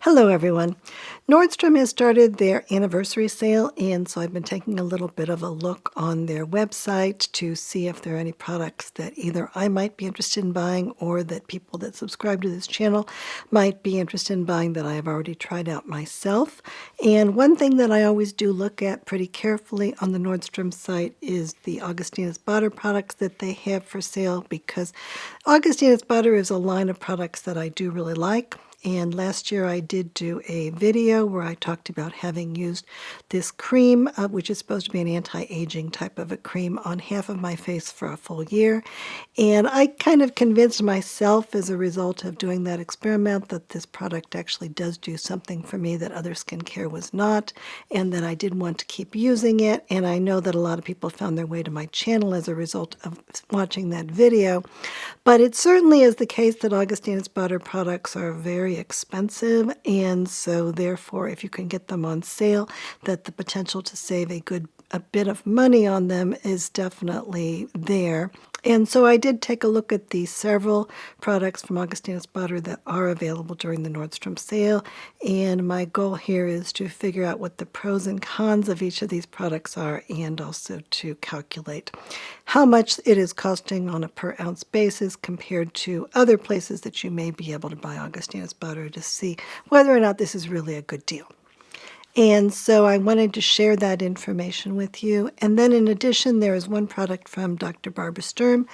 Hello everyone. Nordstrom has started their anniversary sale, and so I've been taking a little bit of a look on their website to see if there are any products that either I might be interested in buying or that people that subscribe to this channel might be interested in buying that I have already tried out myself. And one thing that I always do look at pretty carefully on the Nordstrom site is the Augustinus Bader products that they have for sale, because Augustinus Bader is a line of products that I do really like. And last year I did do a video where I talked about having used this cream, which is supposed to be an anti-aging type of a cream, on half of my face for a full year. And I kind of convinced myself as a result of doing that experiment that this product actually does do something for me that other skincare was not, and that I did want to keep using it. And I know that a lot of people found their way to my channel as a result of watching that video. But it certainly is the case that Augustinus Bader products are very expensive, and so therefore if you can get them on sale, that the potential to save a bit of money on them is definitely there. And so I did take a look at the several products from Augustinus Bader that are available during the Nordstrom sale, and my goal here is to figure out what the pros and cons of each of these products are, and also to calculate how much it is costing on a per ounce basis compared to other places that you may be able to buy Augustinus Bader, to see whether or not this is really a good deal. And so I wanted to share that information with you. And then in addition, there is one product from Dr. Barbara Sturm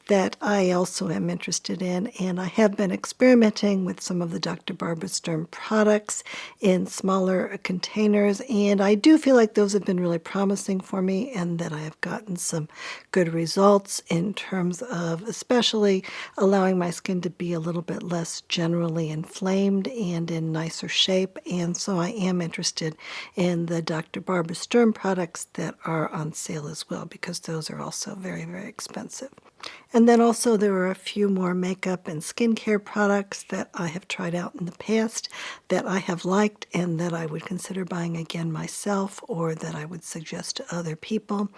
that I also am interested in, and I have been experimenting with some of the Dr. Barbara Sturm products in smaller containers, and I do feel like those have been really promising for me, and that I have gotten some good results in terms of especially allowing my skin to be a little bit less generally inflamed and in nicer shape. And so I am interested in the Dr. Barbara Sturm products that are on sale as well, because those are also very, very expensive. And then also there are a few more makeup and skincare products that I have tried out in the past that I have liked and that I would consider buying again myself, or that I would suggest to other people.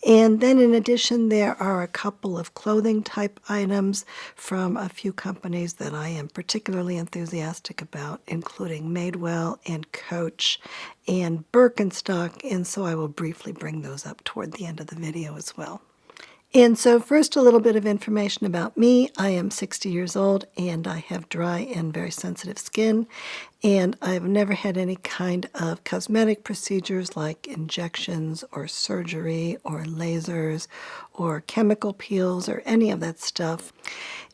And then in addition, there are a couple of clothing type items from a few companies that I am particularly enthusiastic about, including Madewell and Coach and Birkenstock, and so I will briefly bring those up toward the end of the video as well. And so first, a little bit of information about me. I am 60 years old, and I have dry and very sensitive skin, and I've never had any kind of cosmetic procedures like injections or surgery or lasers or chemical peels or any of that stuff.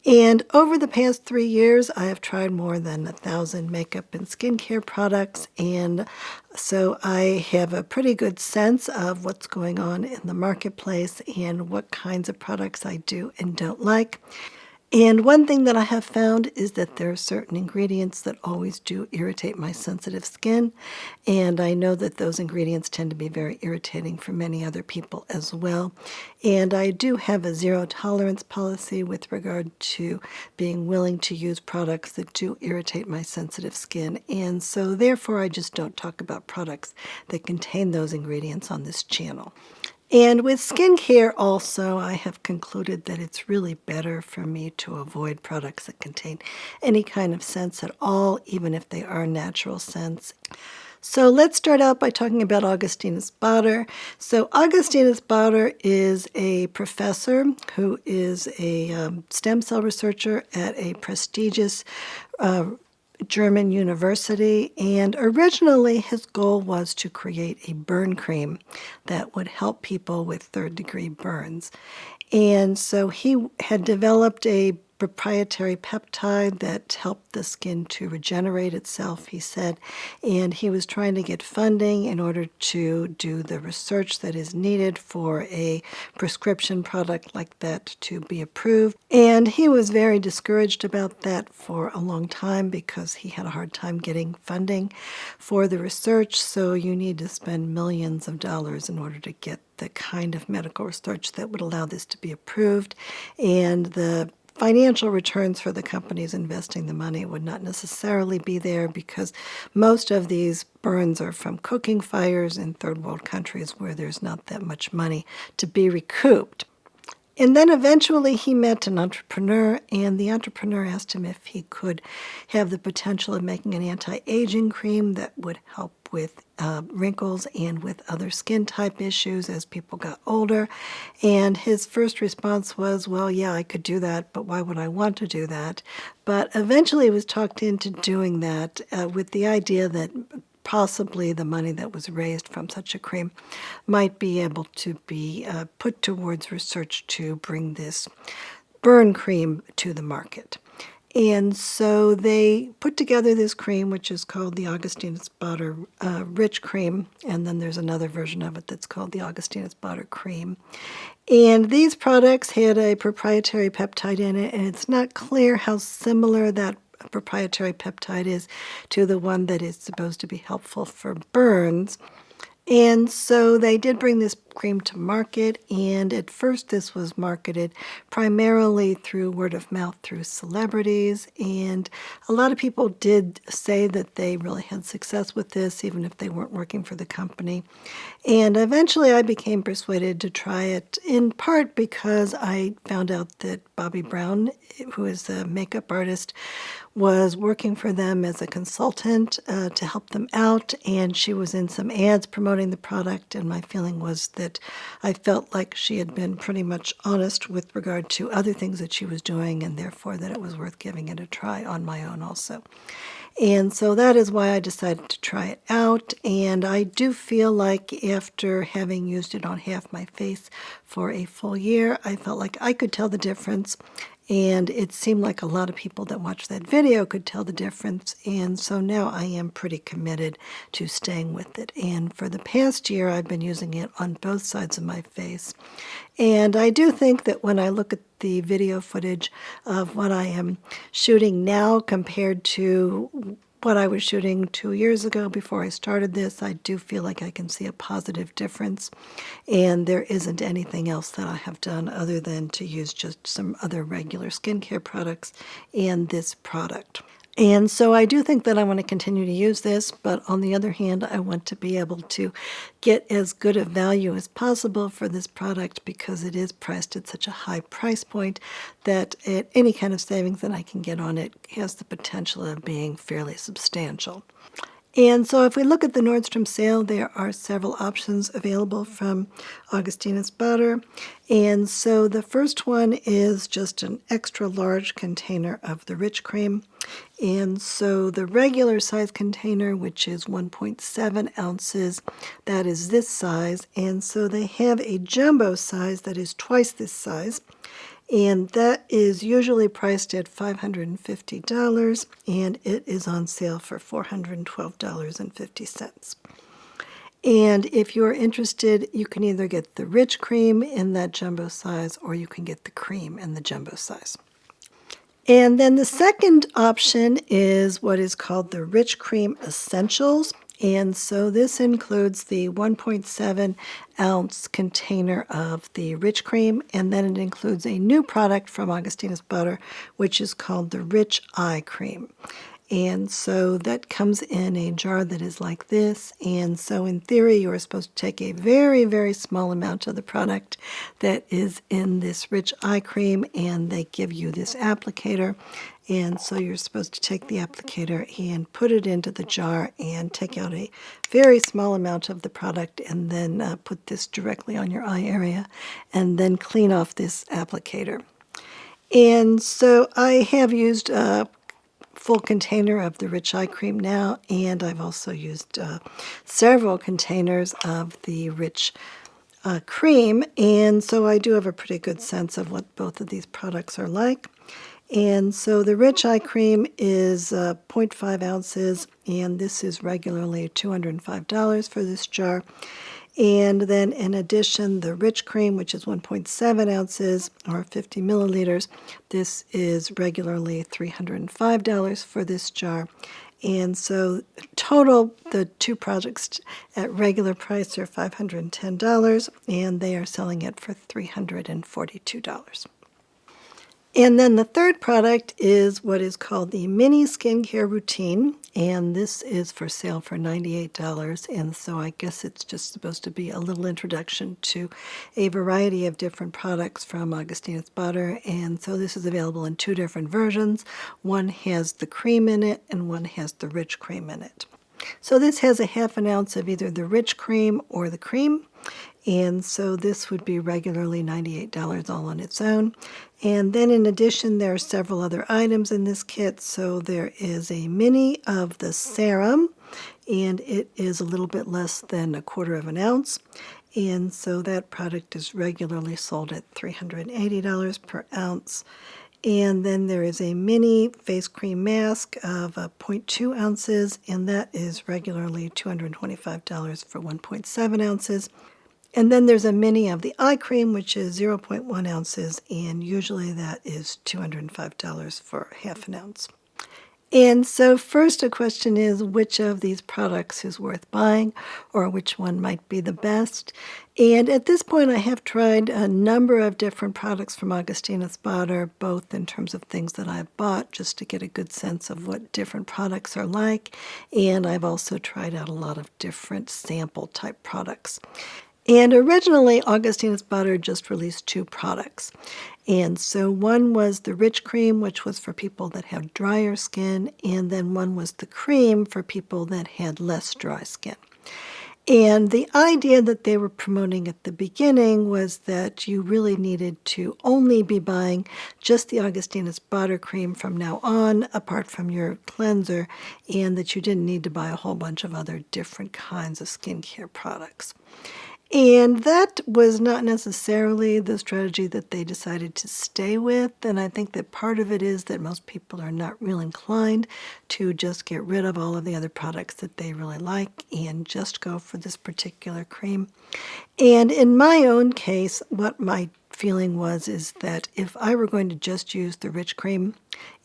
And over the past 3 years, I have tried more than 1,000 makeup and skincare products, and so I have a pretty good sense of what's going on in the marketplace and what kinds of products I do and don't like. And one thing that I have found is that there are certain ingredients that always do irritate my sensitive skin, and I know that those ingredients tend to be very irritating for many other people as well. And I do have a zero tolerance policy with regard to being willing to use products that do irritate my sensitive skin, and so therefore I just don't talk about products that contain those ingredients on this channel. And with skincare also, I have concluded that it's really better for me to avoid products that contain any kind of scents at all, even if they are natural scents. So let's start out by talking about Augustinus Bader. So Augustinus Bader is a professor who is a stem cell researcher at a prestigious German university, and originally his goal was to create a burn cream that would help people with third-degree burns. And so he had developed a proprietary peptide that helped the skin to regenerate itself, he said, and he was trying to get funding in order to do the research that is needed for a prescription product like that to be approved. And he was very discouraged about that for a long time because he had a hard time getting funding for the research. So you need to spend millions of dollars in order to get the kind of medical research that would allow this to be approved, and the financial returns for the companies investing the money would not necessarily be there, because most of these burns are from cooking fires in third world countries where there's not that much money to be recouped. And then eventually he met an entrepreneur, and the entrepreneur asked him if he could have the potential of making an anti-aging cream that would help with wrinkles and with other skin type issues as people got older. And his first response was, well, yeah, I could do that, but why would I want to do that? But eventually he was talked into doing that with the idea that possibly the money that was raised from such a cream might be able to be put towards research to bring this burn cream to the market. And so they put together this cream, which is called the Augustinus Bader Rich Cream, and then there's another version of it that's called the Augustinus Bader Cream. And these products had a proprietary peptide in it, and it's not clear how similar that proprietary peptide is to the one that is supposed to be helpful for burns. And so they did bring this cream to market, and at first this was marketed primarily through word of mouth through celebrities, and a lot of people did say that they really had success with this, even if they weren't working for the company. And eventually I became persuaded to try it, in part because I found out that Bobbi Brown, who is a makeup artist, was working for them as a consultant to help them out, and she was in some ads promoting the product, and my feeling was that I felt like she had been pretty much honest with regard to other things that she was doing, and therefore that it was worth giving it a try on my own also. And so that is why I decided to try it out, and I do feel like after having used it on half my face for a full year, I felt like I could tell the difference, and it seemed like a lot of people that watched that video could tell the difference, and so now I am pretty committed to staying with it. And for the past year, I've been using it on both sides of my face, and I do think that when I look at the video footage of what I am shooting now compared to what I was shooting 2 years ago before I started this, I do feel like I can see a positive difference, and there isn't anything else that I have done other than to use just some other regular skincare products and this product. And so I do think that I want to continue to use this, but on the other hand, I want to be able to get as good a value as possible for this product because it is priced at such a high price point that any kind of savings that I can get on it has the potential of being fairly substantial. And so if we look at the Nordstrom Sale, there are several options available from Augustinus Bader. And so the first one is just an extra large container of the rich cream. And so the regular size container, which is 1.7 ounces, that is this size. And so they have a jumbo size that is twice this size. And that is usually priced at $550, and it is on sale for $412.50. And if you're interested, you can either get the rich cream in that jumbo size, or you can get the cream in the jumbo size. And then the second option is what is called the Rich Cream Essentials. And so this includes the 1.7 ounce container of the rich cream, and then it includes a new product from Augustinus Bader, which is called the Rich Eye Cream. And so that comes in a jar that is like this, and so in theory you are supposed to take a very, very small amount of the product that is in this Rich Eye Cream, and they give you this applicator. And so you're supposed to take the applicator and put it into the jar and take out a very small amount of the product and then put this directly on your eye area and then clean off this applicator. And so I have used a full container of the Rich Eye Cream now, and I've also used several containers of the Rich Cream, and so I do have a pretty good sense of what both of these products are like. And so the Rich Eye Cream is 0.5 ounces, and this is regularly $205 for this jar. And then in addition, the Rich Cream, which is 1.7 ounces or 50 milliliters, this is regularly $305 for this jar. And so total, the two products at regular price are $510, and they are selling it for $342. And then the third product is what is called the Mini Skincare Routine, and this is for sale for $98, and so I guess it's just supposed to be a little introduction to a variety of different products from Augustinus Bader, and so this is available in two different versions. One has the cream in it, and one has the rich cream in it. So this has a half an ounce of either the rich cream or the cream. And so this would be regularly $98 all on its own. And then in addition, there are several other items in this kit. So there is a mini of the serum, and it is a little bit less than a quarter of an ounce. And so that product is regularly sold at $380 per ounce. And then there is a mini face cream mask of 0.2 ounces, and that is regularly $225 for 1.7 ounces. And then there's a mini of the eye cream, which is 0.1 ounces, and usually that is $205 for half an ounce. And so first a question is which of these products is worth buying or which one might be the best. And at this point I have tried a number of different products from Augustinus Bader, both in terms of things that I've bought just to get a good sense of what different products are like. And I've also tried out a lot of different sample type products. And originally, Augustinus Bader just released two products. And so one was the rich cream, which was for people that have drier skin, and then one was the cream for people that had less dry skin. And the idea that they were promoting at the beginning was that you really needed to only be buying just the Augustinus Bader cream from now on, apart from your cleanser, and that you didn't need to buy a whole bunch of other different kinds of skincare products. And that was not necessarily the strategy that they decided to stay with, and I think that part of it is that most people are not real inclined to just get rid of all of the other products that they really like and just go for this particular cream. And in my own case, what my feeling was is that if I were going to just use the rich cream,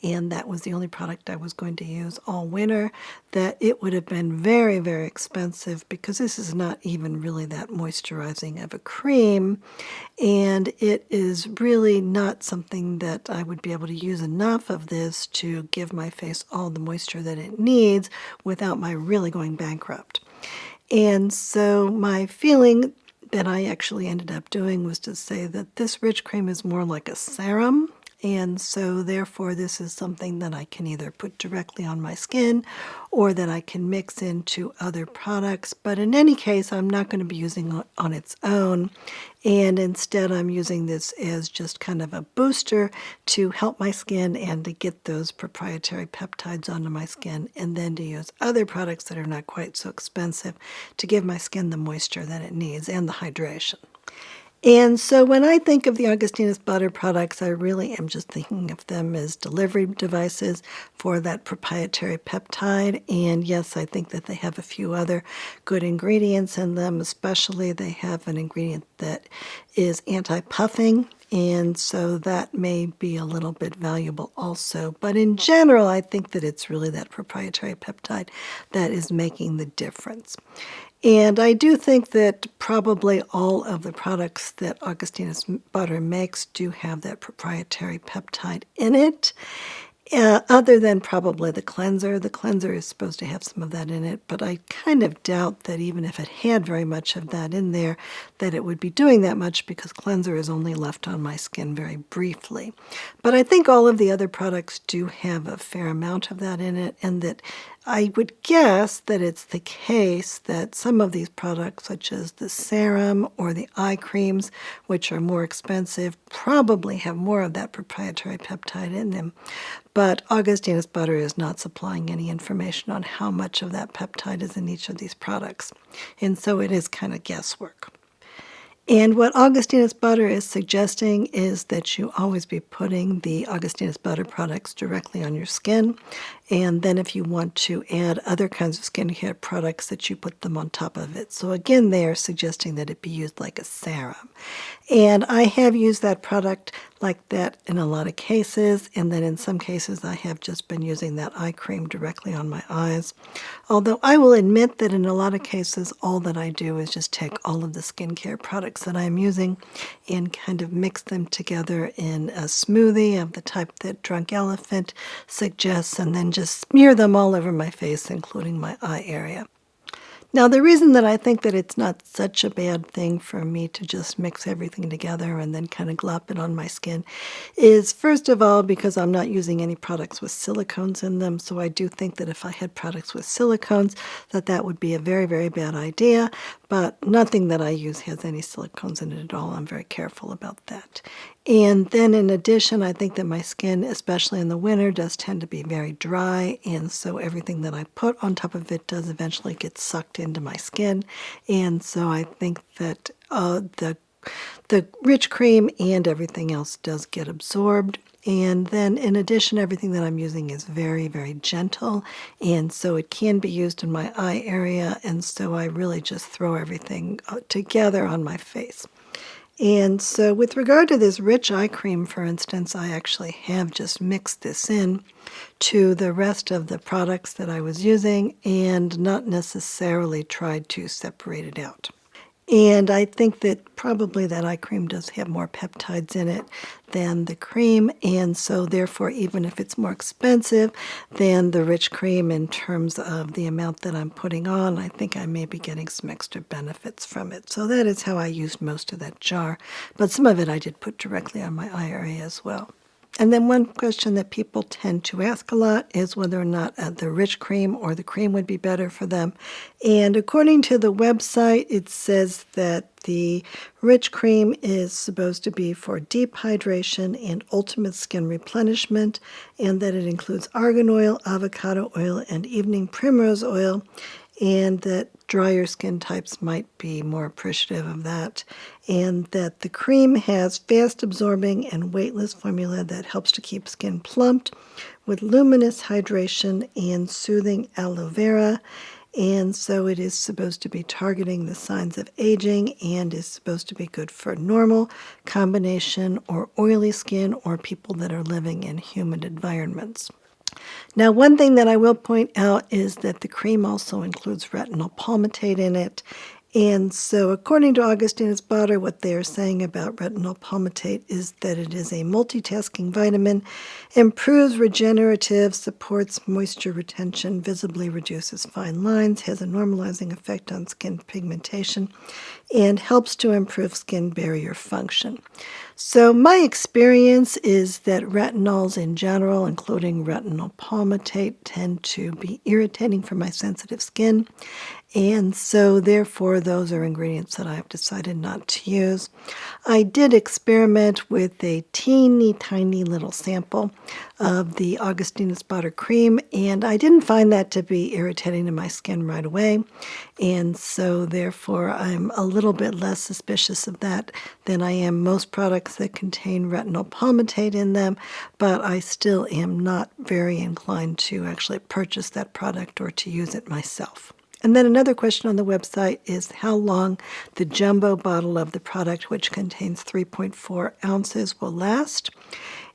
and that was the only product I was going to use all winter, that it would have been very, very expensive because this is not even really that moisturizing of a cream, and it is really not something that I would be able to use enough of this to give my face all the moisture that it needs without my really going bankrupt. And so my feeling that I actually ended up doing was to say that this rich cream is more like a serum, and so therefore this is something that I can either put directly on my skin or that I can mix into other products. But in any case, I'm not going to be using it on its own, and instead I'm using this as just kind of a booster to help my skin and to get those proprietary peptides onto my skin, and then to use other products that are not quite so expensive to give my skin the moisture that it needs and the hydration. And so when I think of the Augustinus Bader products, I really am just thinking of them as delivery devices for that proprietary peptide. And yes, I think that they have a few other good ingredients in them, especially they have an ingredient that is anti-puffing. And so that may be a little bit valuable also. But in general, I think that it's really that proprietary peptide that is making the difference. And I do think that probably all of the products that Augustinus Bader makes do have that proprietary peptide in it. Other than probably the cleanser. The cleanser is supposed to have some of that in it, but I kind of doubt that even if it had very much of that in there, that it would be doing that much because cleanser is only left on my skin very briefly. But I think all of the other products do have a fair amount of that in it, and that I would guess that it's the case that some of these products, such as the serum or the eye creams, which are more expensive, probably have more of that proprietary peptide in them. But Augustinus Bader is not supplying any information on how much of that peptide is in each of these products. And so it is kind of guesswork. And what Augustinus Bader is suggesting is that you always be putting the Augustinus Bader products directly on your skin. And then if you want to add other kinds of skincare products, that you put them on top of it. So again, they are suggesting that it be used like a serum. And I have used that product like that in a lot of cases, and then in some cases I have just been using that eye cream directly on my eyes. Although I will admit that in a lot of cases all that I do is just take all of the skincare products that I'm using and kind of mix them together in a smoothie of the type that Drunk Elephant suggests, and then just smear them all over my face, including my eye area. Now, the reason that I think that it's not such a bad thing for me to just mix everything together and then kind of glop it on my skin is, first of all, because I'm not using any products with silicones in them. So I do think that if I had products with silicones, that would be a very, very bad idea. But nothing that I use has any silicones in it at all. I'm very careful about that. And then in addition, I think that my skin, especially in the winter, does tend to be very dry, and so everything that I put on top of it does eventually get sucked into my skin. And so I think that the rich cream and everything else does get absorbed. And then in addition, everything that I'm using is very, very gentle, and so it can be used in my eye area, and so I really just throw everything together on my face. And so with regard to this rich eye cream, for instance, I actually have just mixed this in to the rest of the products that I was using and not necessarily tried to separate it out. And I think that probably that eye cream does have more peptides in it than the cream, and so therefore, even if it's more expensive than the rich cream in terms of the amount that I'm putting on, I think I may be getting some extra benefits from it. So that is how I used most of that jar, but some of it I did put directly on my eye area as well. And then one question that people tend to ask a lot is whether or not the rich cream or the cream would be better for them. And according to the website, it says that the rich cream is supposed to be for deep hydration and ultimate skin replenishment, and that it includes argan oil, avocado oil, and evening primrose oil, and that drier skin types might be more appreciative of that, and that the cream has fast-absorbing and weightless formula that helps to keep skin plumped with luminous hydration and soothing aloe vera, and so it is supposed to be targeting the signs of aging and is supposed to be good for normal, combination, or oily skin or people that are living in humid environments. Now, one thing that I will point out is that the cream also includes retinol palmitate in it. And so according to Augustinus Bader, what they are saying about retinol palmitate is that it is a multitasking vitamin, improves regenerative, supports moisture retention, visibly reduces fine lines, has a normalizing effect on skin pigmentation, and helps to improve skin barrier function. So my experience is that retinols in general, including retinol palmitate, tend to be irritating for my sensitive skin. And so therefore those are ingredients that I've decided not to use. I did experiment with a teeny tiny little sample of the Augustinus Bader cream, and I didn't find that to be irritating to my skin right away. And so therefore I'm a little bit less suspicious of that than I am most products that contain retinol palmitate in them, but I still am not very inclined to actually purchase that product or to use it myself. And then another question on the website is how long the jumbo bottle of the product, which contains 3.4 ounces, will last.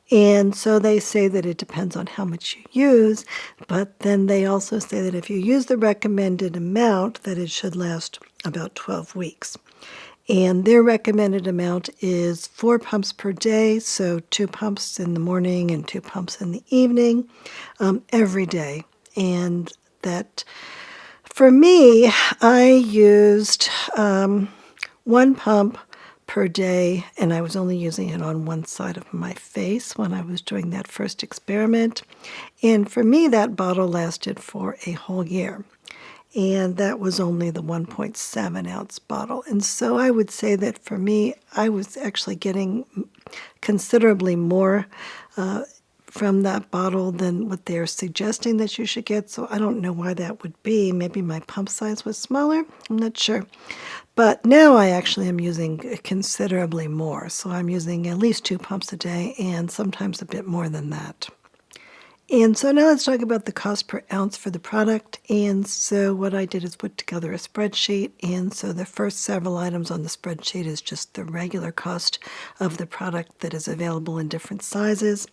And so they say that it depends on how much you use, but then they also say that if you use the recommended amount, that it should last about 12 weeks. And their recommended amount is 4 pumps per day, so 2 pumps in the morning and 2 pumps in the evening, every day. And that, for me, I used 1 pump per day, and I was only using it on one side of my face when I was doing that first experiment. And for me, that bottle lasted for a whole year. And that was only the 1.7 ounce bottle. And so I would say that for me, I was actually getting considerably more from that bottle than what they're suggesting that you should get. So I don't know why that would be. Maybe my pump size was smaller. I'm not sure. But now I actually am using considerably more. So I'm using at least 2 pumps a day and sometimes a bit more than that. And so now let's talk about the cost per ounce for the product. And so what I did is put together a spreadsheet. And so the first several items on the spreadsheet is just the regular cost of the product that is available in different sizes.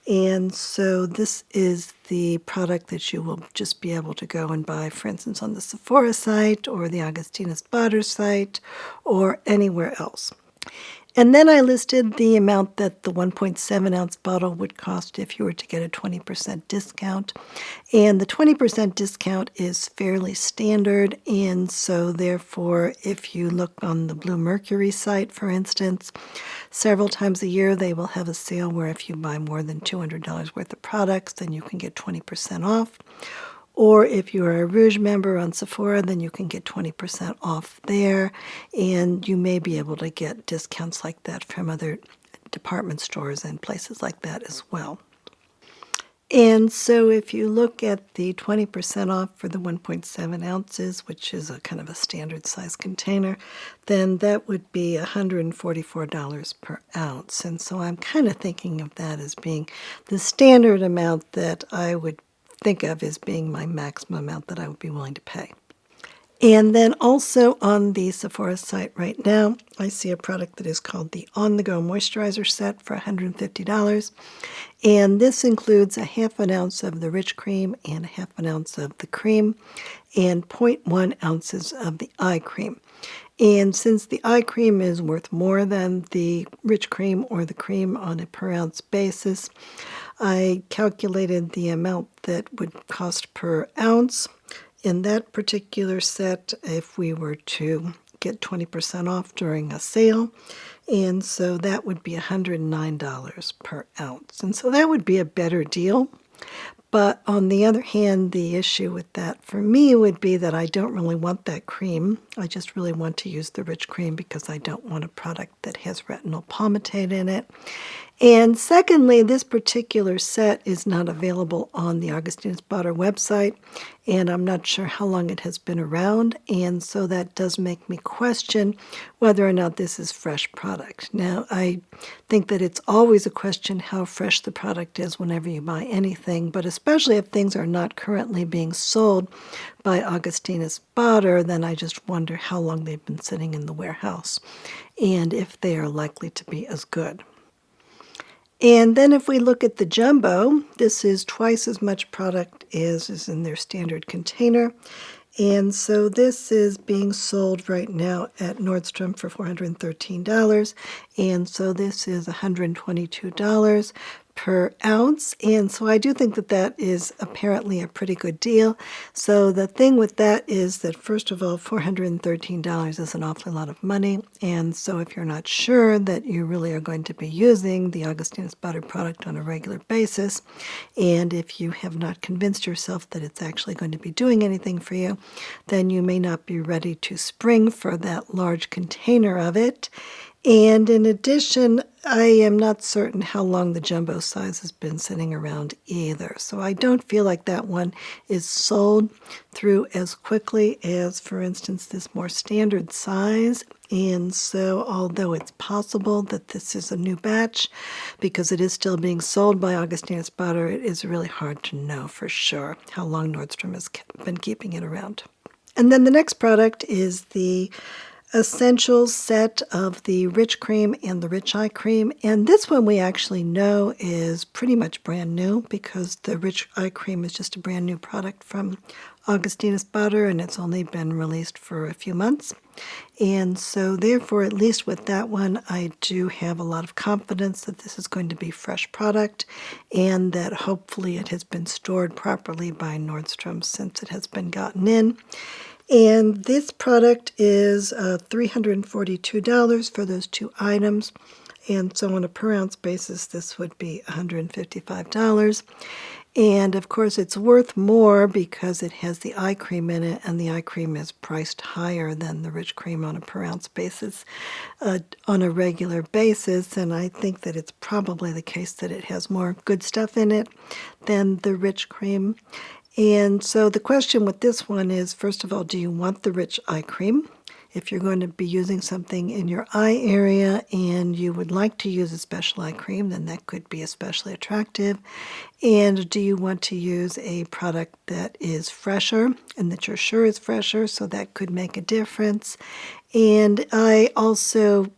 And so this is the product that you will just be able to go and buy, for instance, on the Sephora site or the Augustinus Bader site or anywhere else. And then I listed the amount that the 1.7 ounce bottle would cost if you were to get a 20% discount. And the 20% discount is fairly standard. And so therefore, if you look on the Blue Mercury site, for instance, several times a year they will have a sale where if you buy more than $200 worth of products, then you can get 20% off. Or if you are a Rouge member on Sephora, then you can get 20% off there. And you may be able to get discounts like that from other department stores and places like that as well. And so if you look at the 20% off for the 1.7 ounces, which is a kind of a standard size container, then that would be $144 per ounce. And so I'm kind of thinking of that as being the standard amount that I would think of as being my maximum amount that I would be willing to pay. And then also on the Sephora site right now, I see a product that is called the On-the-Go Moisturizer Set for $150. And this includes a half an ounce of the rich cream and a half an ounce of the cream and 0.1 ounces of the eye cream. And since the eye cream is worth more than the rich cream or the cream on a per ounce basis, I calculated the amount that would cost per ounce in that particular set if we were to get 20% off during a sale. And so that would be $109 per ounce. And so that would be a better deal. But on the other hand, the issue with that for me would be that I don't really want that cream. I just really want to use the rich cream because I don't want a product that has retinol palmitate in it. And secondly, this particular set is not available on the Augustinus Bader website, and I'm not sure how long it has been around, and so that does make me question whether or not this is fresh product. Now, I think that it's always a question how fresh the product is whenever you buy anything, but especially if things are not currently being sold by Augustinus Bader, then I just wonder how long they've been sitting in the warehouse and if they are likely to be as good. And then if we look at the jumbo, this is twice as much product as is in their standard container. And so this is being sold right now at Nordstrom for $413. And so this is $122 per ounce. And so I do think that that is apparently a pretty good deal. So the thing with that is that, first of all, $413 is an awfully lot of money. And so if you're not sure that you really are going to be using the Augustinus Bader product on a regular basis, and if you have not convinced yourself that it's actually going to be doing anything for you, then you may not be ready to spring for that large container of it. And in addition, I am not certain how long the jumbo size has been sitting around either. So I don't feel like that one is sold through as quickly as, for instance, this more standard size. And so although it's possible that this is a new batch, because it is still being sold by Augustinus Bader, it is really hard to know for sure how long Nordstrom has been keeping it around. And then the next product is the Essentials set of the rich cream and the rich eye cream. And this one we actually know is pretty much brand new because the rich eye cream is just a brand new product from Augustinus Bader and it's only been released for a few months. And so therefore, at least with that one, I do have a lot of confidence that this is going to be fresh product and that hopefully it has been stored properly by Nordstrom since it has been gotten in. And this product is $342 for those two items. And so on a per ounce basis, this would be $155. And of course, it's worth more because it has the eye cream in it, and the eye cream is priced higher than the rich cream on a per ounce basis on a regular basis. And I think that it's probably the case that it has more good stuff in it than the rich cream. And so the question with this one is, first of all, do you want the rich eye cream? if you're going to be using something in your eye area and you would like to use a special eye cream, then that could be especially attractive. And do you want to use a product that is fresher and that you're sure is fresher? So that could make a difference. And I also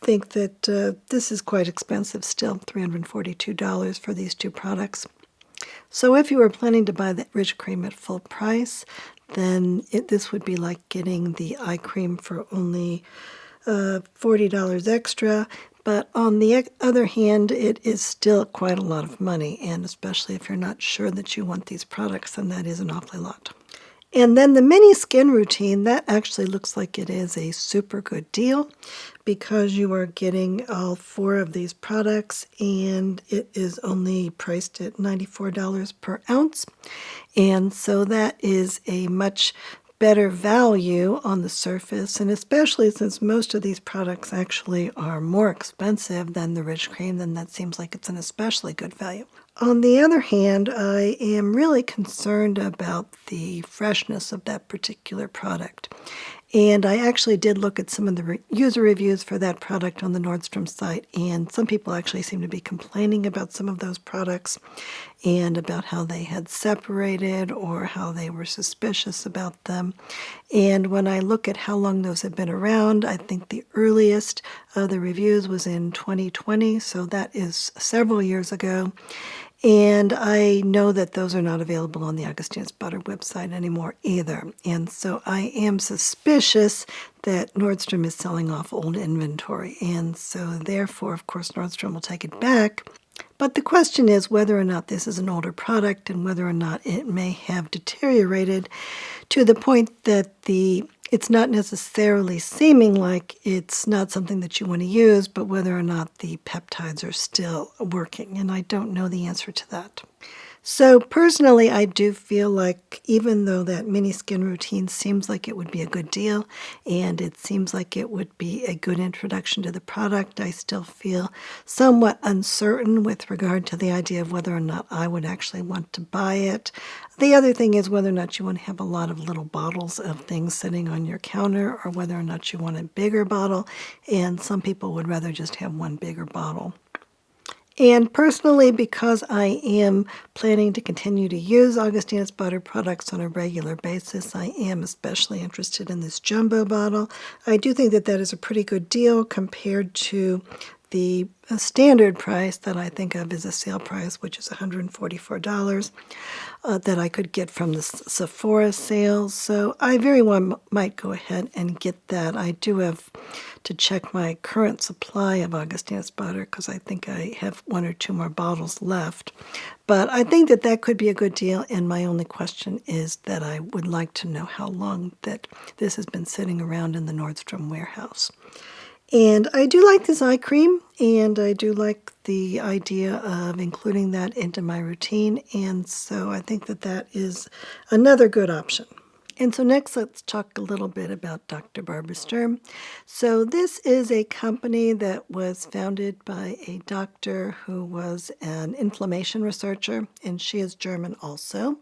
think that this is quite expensive still, $342 for these two products. So if you were planning to buy the Ridge Cream at full price, then this would be like getting the eye cream for only $40 extra. But on the other hand, it is still quite a lot of money, and especially if you're not sure that you want these products, then that is an awfully lot. And then the mini skin routine, that actually looks like it is a super good deal because you are getting all 4 of these products and it is only priced at $94 per ounce. And so that is a much better value on the surface, and especially since most of these products actually are more expensive than the Ridge Cream, then that seems like it's an especially good value. On the other hand, I am really concerned about the freshness of that particular product. And I actually did look at some of the user reviews for that product on the Nordstrom site, and some people actually seem to be complaining about some of those products and about how they had separated or how they were suspicious about them. And when I look at how long those have been around, I think the earliest of the reviews was in 2020, so that is several years ago. And I know that those are not available on the Augustinus Bader website anymore either. And so I am suspicious that Nordstrom is selling off old inventory. And so therefore, of course, Nordstrom will take it back. But the question is whether or not this is an older product and whether or not it may have deteriorated to the point that it's not necessarily seeming like it's not something that you want to use, but whether or not the peptides are still working. And I don't know the answer to that. So personally, I do feel like even though that mini skin routine seems like it would be a good deal and it seems like it would be a good introduction to the product, I still feel somewhat uncertain with regard to the idea of whether or not I would actually want to buy it. The other thing is whether or not you want to have a lot of little bottles of things sitting on your counter or whether or not you want a bigger bottle, and some people would rather just have one bigger bottle. And personally, because I am planning to continue to use Augustinus Bader products on a regular basis, I am especially interested in this jumbo bottle. I do think that that is a pretty good deal compared to the standard price that I think of as a sale price, which is $144, that I could get from the Sephora sales. So I very well might go ahead and get that. I do have to check my current supply of Augustinus Bader because I think I have 1 or 2 more bottles left. But I think that that could be a good deal, and my only question is that I would like to know how long that this has been sitting around in the Nordstrom warehouse. And I do like this eye cream, and I do like the idea of including that into my routine, and so I think that that is another good option. And so next, let's talk a little bit about Dr. Barbara Sturm. So this is a company that was founded by a doctor who was an inflammation researcher, and she is German also.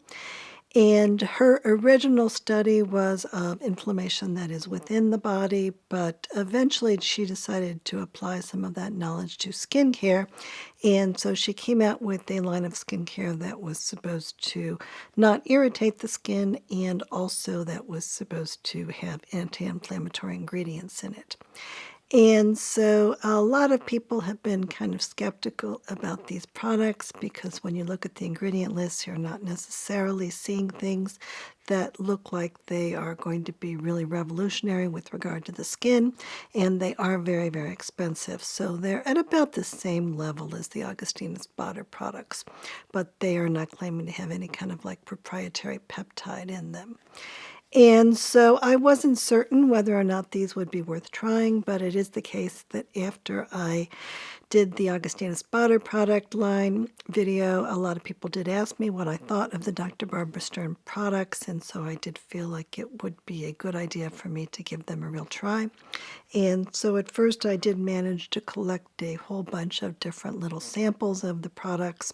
And her original study was of inflammation that is within the body, but eventually she decided to apply some of that knowledge to skincare. And so she came out with a line of skincare that was supposed to not irritate the skin and also that was supposed to have anti-inflammatory ingredients in it. And so a lot of people have been kind of skeptical about these products because when you look at the ingredient list, you're not necessarily seeing things that look like they are going to be really revolutionary with regard to the skin, and they are very, very expensive. So they're at about the same level as the Augustinus Bader products, but they are not claiming to have any kind of like proprietary peptide in them. And so I wasn't certain whether or not these would be worth trying, but it is the case that after I did the Augustinus Bader product line video, a lot of people did ask me what I thought of the Dr. Barbara Sturm products, and so I did feel like it would be a good idea for me to give them a real try. And so at first I did manage to collect a whole bunch of different little samples of the products.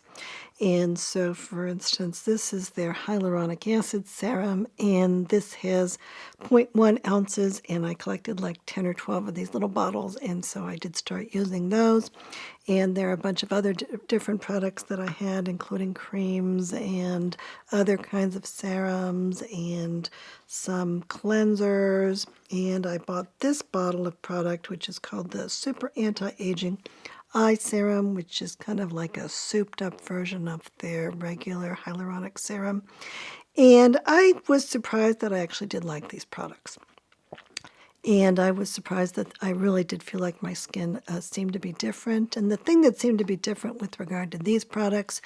And so, for instance, this is their hyaluronic acid serum, and this has 0.1 ounces, and I collected like 10 or 12 of these little bottles, and so I did start using those. And there are a bunch of other different products that I had, including creams and other kinds of serums and some cleansers. And I bought this bottle of product, which is called the Super Anti-Aging Eye Serum, which is kind of like a souped-up version of their regular hyaluronic serum. And I was surprised that I actually did like these products. And I was surprised that I really did feel like my skin seemed to be different. And the thing that seemed to be different with regard to these products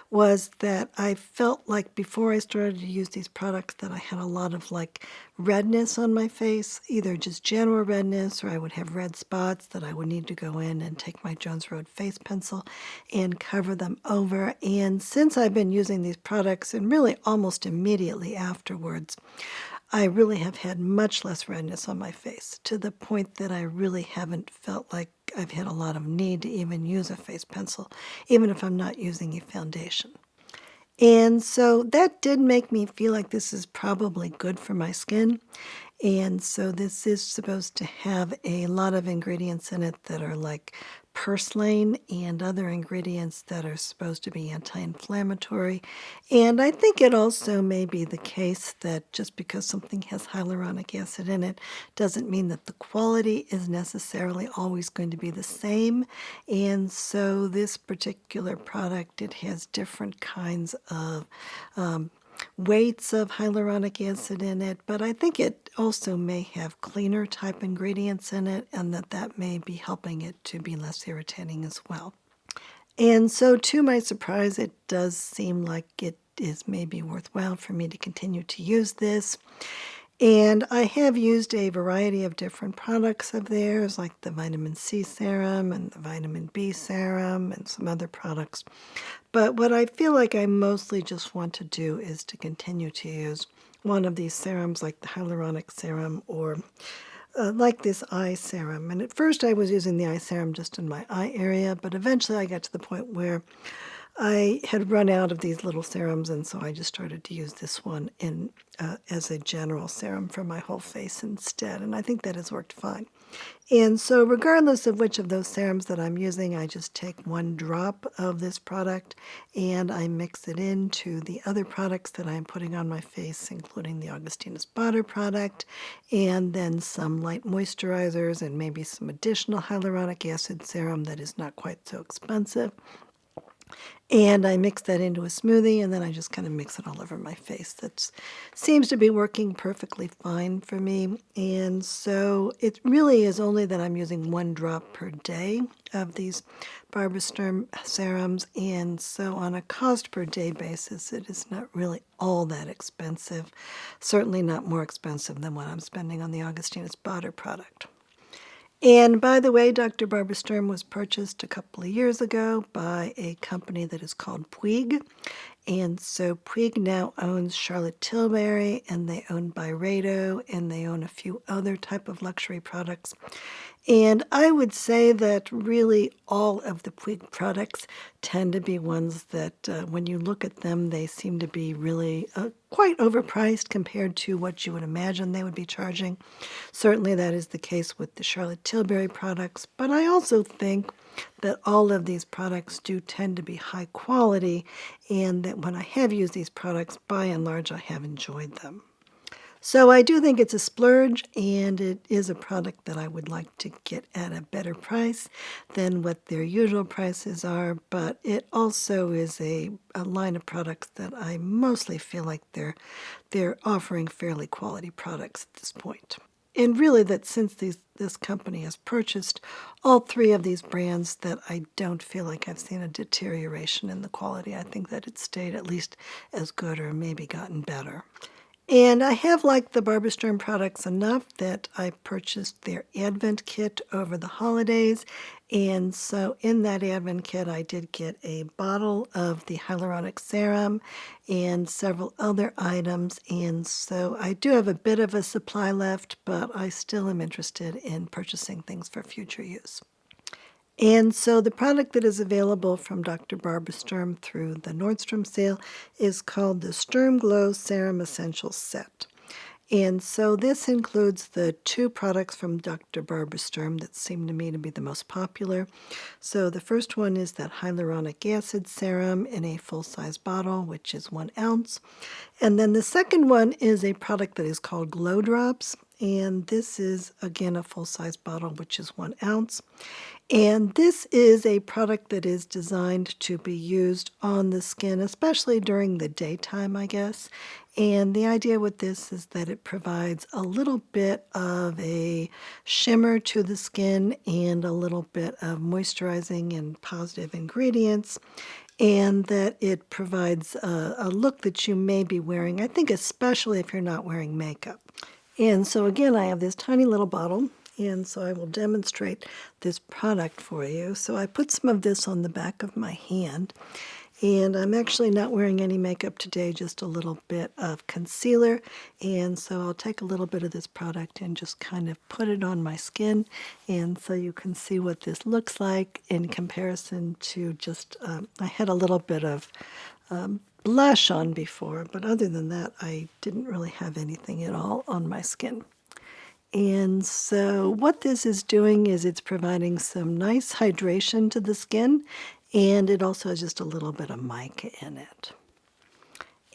was that I felt like before I started to use these products that I had a lot of like redness on my face, either just general redness or I would have red spots that I would need to go in and take my Jones Road face pencil and cover them over. And since I've been using these products and really almost immediately afterwards, I really have had much less redness on my face, to the point that I really haven't felt like I've had a lot of need to even use a face pencil, even if I'm not using a foundation. And so that did make me feel like this is probably good for my skin. And so this is supposed to have a lot of ingredients in it that are like purslane and other ingredients that are supposed to be anti-inflammatory. And I think it also may be the case that just because something has hyaluronic acid in it doesn't mean that the quality is necessarily always going to be the same. And so this particular product, it has different kinds of weights of hyaluronic acid in it, but I think it also may have cleaner type ingredients in it, and that may be helping it to be less irritating as well. And so to my surprise, it does seem like it is maybe worthwhile for me to continue to use this. And I have used a variety of different products of theirs, like the vitamin C serum and the vitamin B serum and some other products. But what I feel like I mostly just want to do is to continue to use one of these serums, like the hyaluronic serum or like this eye serum. And at first I was using the eye serum just in my eye area, but eventually I got to the point where I had run out of these little serums, and so I just started to use this one as a general serum for my whole face instead, and I think that has worked fine. And so regardless of which of those serums that I'm using, I just take one drop of this product and I mix it into the other products that I'm putting on my face, including the Augustinus Bader product, and then some light moisturizers and maybe some additional hyaluronic acid serum that is not quite so expensive. And I mix that into a smoothie, and then I just kind of mix it all over my face. That seems to be working perfectly fine for me. And so it really is only that I'm using one drop per day of these Barbara Sturm serums. And so on a cost per day basis, it is not really all that expensive. Certainly not more expensive than what I'm spending on the Augustinus Bader product. And by the way, Dr. Barbara Sturm was purchased a couple of years ago by a company that is called Puig. And so Puig now owns Charlotte Tilbury, and they own Byredo, and they own a few other type of luxury products. And I would say that really all of the Puig products tend to be ones that when you look at them, they seem to be really quite overpriced compared to what you would imagine they would be charging. Certainly that is the case with the Charlotte Tilbury products, but I also think that all of these products do tend to be high quality, and that when I have used these products, by and large, I have enjoyed them. So I do think it's a splurge, and it is a product that I would like to get at a better price than what their usual prices are, but it also is a line of products that I mostly feel like they're offering fairly quality products at this point. And really that since this company has purchased all three of these brands, that I don't feel like I've seen a deterioration in the quality. I think that it's stayed at least as good or maybe gotten better. And I have liked the Barbara Sturm products enough that I purchased their Advent kit over the holidays. And so in that Advent kit, I did get a bottle of the hyaluronic serum and several other items. And so I do have a bit of a supply left, but I still am interested in purchasing things for future use. And so the product that is available from Dr. Barbara Sturm through the Nordstrom Sale is called the Sturm Glow Serum Essentials Set. And so this includes the two products from Dr. Barbara Sturm that seem to me to be the most popular. So the first one is that hyaluronic acid serum in a full-size bottle, which is 1 ounce. And then the second one is a product that is called Glow Drops. And this is, again, a full-size bottle, which is 1 ounce. And this is a product that is designed to be used on the skin, especially during the daytime, I guess. And the idea with this is that it provides a little bit of a shimmer to the skin and a little bit of moisturizing and positive ingredients, and that it provides a look that you may be wearing, I think especially if you're not wearing makeup. And so again, I have this tiny little bottle, and so I will demonstrate this product for you. So I put some of this on the back of my hand, and I'm actually not wearing any makeup today, just a little bit of concealer. And so I'll take a little bit of this product and just kind of put it on my skin, and so you can see what this looks like in comparison to just, I had a little bit of blush on before, but other than that, I didn't really have anything at all on my skin. And so what this is doing is it's providing some nice hydration to the skin, and it also has just a little bit of mica in it.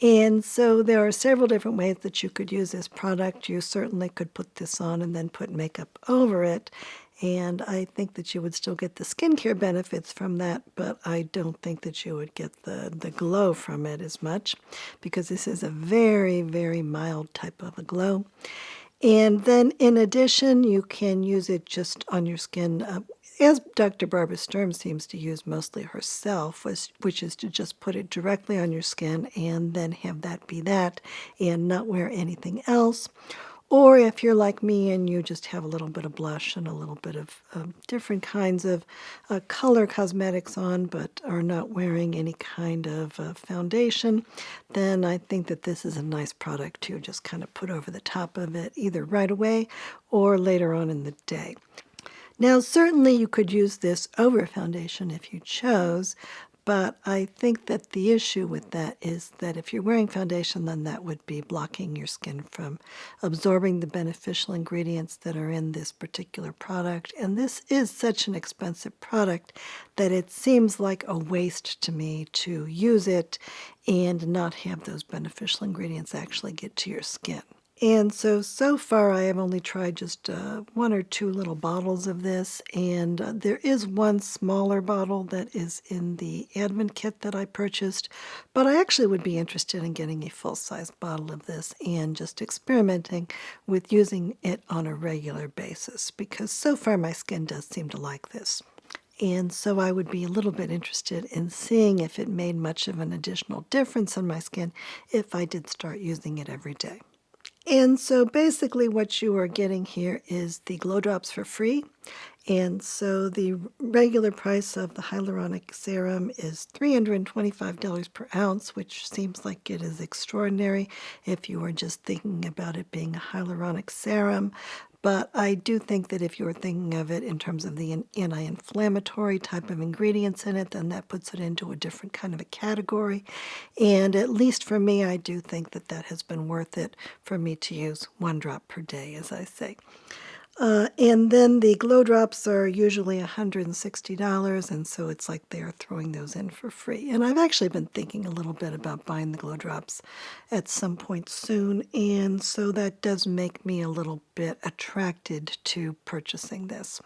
And so there are several different ways that you could use this product. You certainly could put this on and then put makeup over it. And I think that you would still get the skincare benefits from that, but I don't think that you would get the glow from it as much, because this is a very, very mild type of a glow. And then in addition, you can use it just on your skin, as Dr. Barbara Sturm seems to use mostly herself, which is to just put it directly on your skin and then have that be that and not wear anything else. Or if you're like me and you just have a little bit of blush and a little bit of different kinds of color cosmetics on, but are not wearing any kind of foundation, then I think that this is a nice product to just kind of put over the top of it, either right away or later on in the day. Now, certainly you could use this over foundation if you chose, but I think that the issue with that is that if you're wearing foundation, then that would be blocking your skin from absorbing the beneficial ingredients that are in this particular product. And this is such an expensive product that it seems like a waste to me to use it and not have those beneficial ingredients actually get to your skin. And so far I have only tried just 1 or 2 little bottles of this, and there is one smaller bottle that is in the Advent kit that I purchased, but I actually would be interested in getting a full-size bottle of this and just experimenting with using it on a regular basis, because so far my skin does seem to like this. And so I would be a little bit interested in seeing if it made much of an additional difference on my skin if I did start using it every day. And so basically what you are getting here is the Glow Drops for free. And so the regular price of the hyaluronic serum is $325 per ounce, which seems like it is extraordinary if you are just thinking about it being a hyaluronic serum. But I do think that if you were thinking of it in terms of the anti-inflammatory type of ingredients in it, then that puts it into a different kind of a category. And at least for me, I do think that that has been worth it for me to use 1 drop per day, as I say. And then the Glow Drops are usually $160, and so it's like they're throwing those in for free. And I've actually been thinking a little bit about buying the Glow Drops at some point soon, and so that does make me a little bit attracted to purchasing this.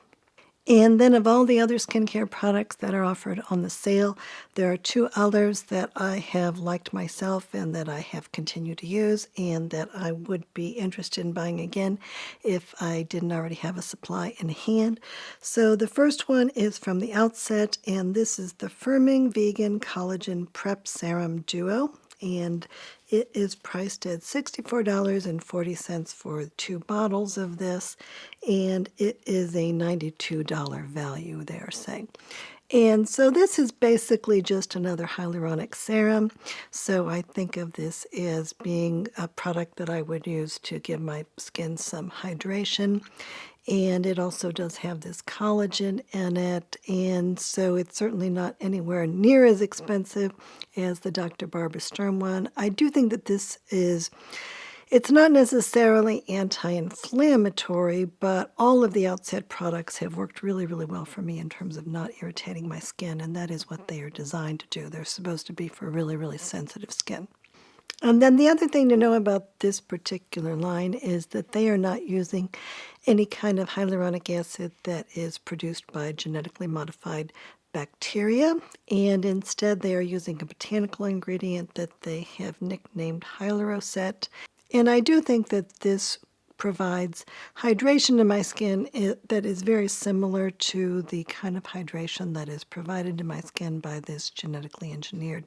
And then of all the other skincare products that are offered on the sale, there are 2 others that I have liked myself and that I have continued to use and that I would be interested in buying again if I didn't already have a supply in hand. So the first one is from the Outset, and this is the Firming Vegan Collagen Prep Serum Duo. And it is priced at $64.40 for 2 bottles of this, and it is a $92 value, they're saying. And so this is basically just another hyaluronic serum. So I think of this as being a product that I would use to give my skin some hydration. And it also does have this collagen in it, and so it's certainly not anywhere near as expensive as the Dr. Barbara Sturm one. I do think that it's not necessarily anti-inflammatory, but all of the Outset products have worked really, really well for me in terms of not irritating my skin, and that is what they are designed to do. They're supposed to be for really, really sensitive skin. And then the other thing to know about this particular line is that they are not using any kind of hyaluronic acid that is produced by genetically modified bacteria, and instead they are using a botanical ingredient that they have nicknamed Hyalurocet. And I do think that this provides hydration to my skin that is very similar to the kind of hydration that is provided to my skin by this genetically engineered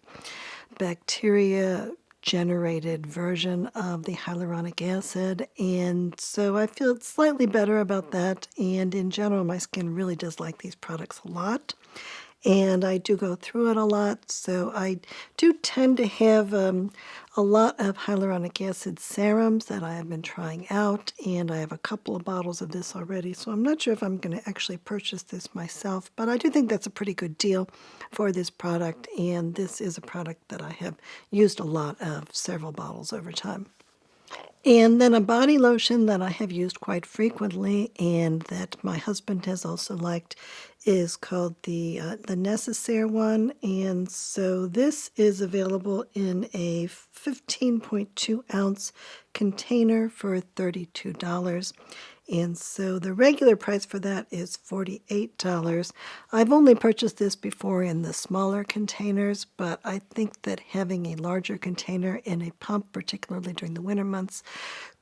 bacteria generated version of the hyaluronic acid, and so I feel slightly better about that. And in general, my skin really does like these products a lot, and I do go through it a lot, so I do tend to have a lot of hyaluronic acid serums that I have been trying out, and I have a couple of bottles of this already, so I'm not sure if I'm going to actually purchase this myself, but I do think that's a pretty good deal for this product, and this is a product that I have used a lot of, several bottles over time. And then a body lotion that I have used quite frequently and that my husband has also liked is called the Necessaire one. And so this is available in a 15.2 ounce container for $32. And so the regular price for that is $48. I've only purchased this before in the smaller containers, but I think that having a larger container in a pump, particularly during the winter months,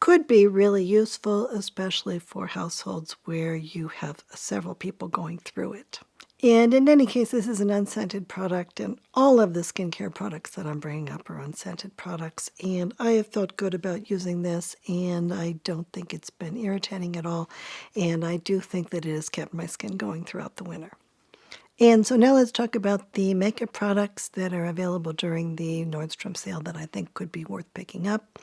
could be really useful, especially for households where you have several people going through it. And in any case, this is an unscented product, and all of the skincare products that I'm bringing up are unscented products, and I have felt good about using this, and I don't think it's been irritating at all, and I do think that it has kept my skin going throughout the winter. And so now let's talk about the makeup products that are available during the Nordstrom sale that I think could be worth picking up.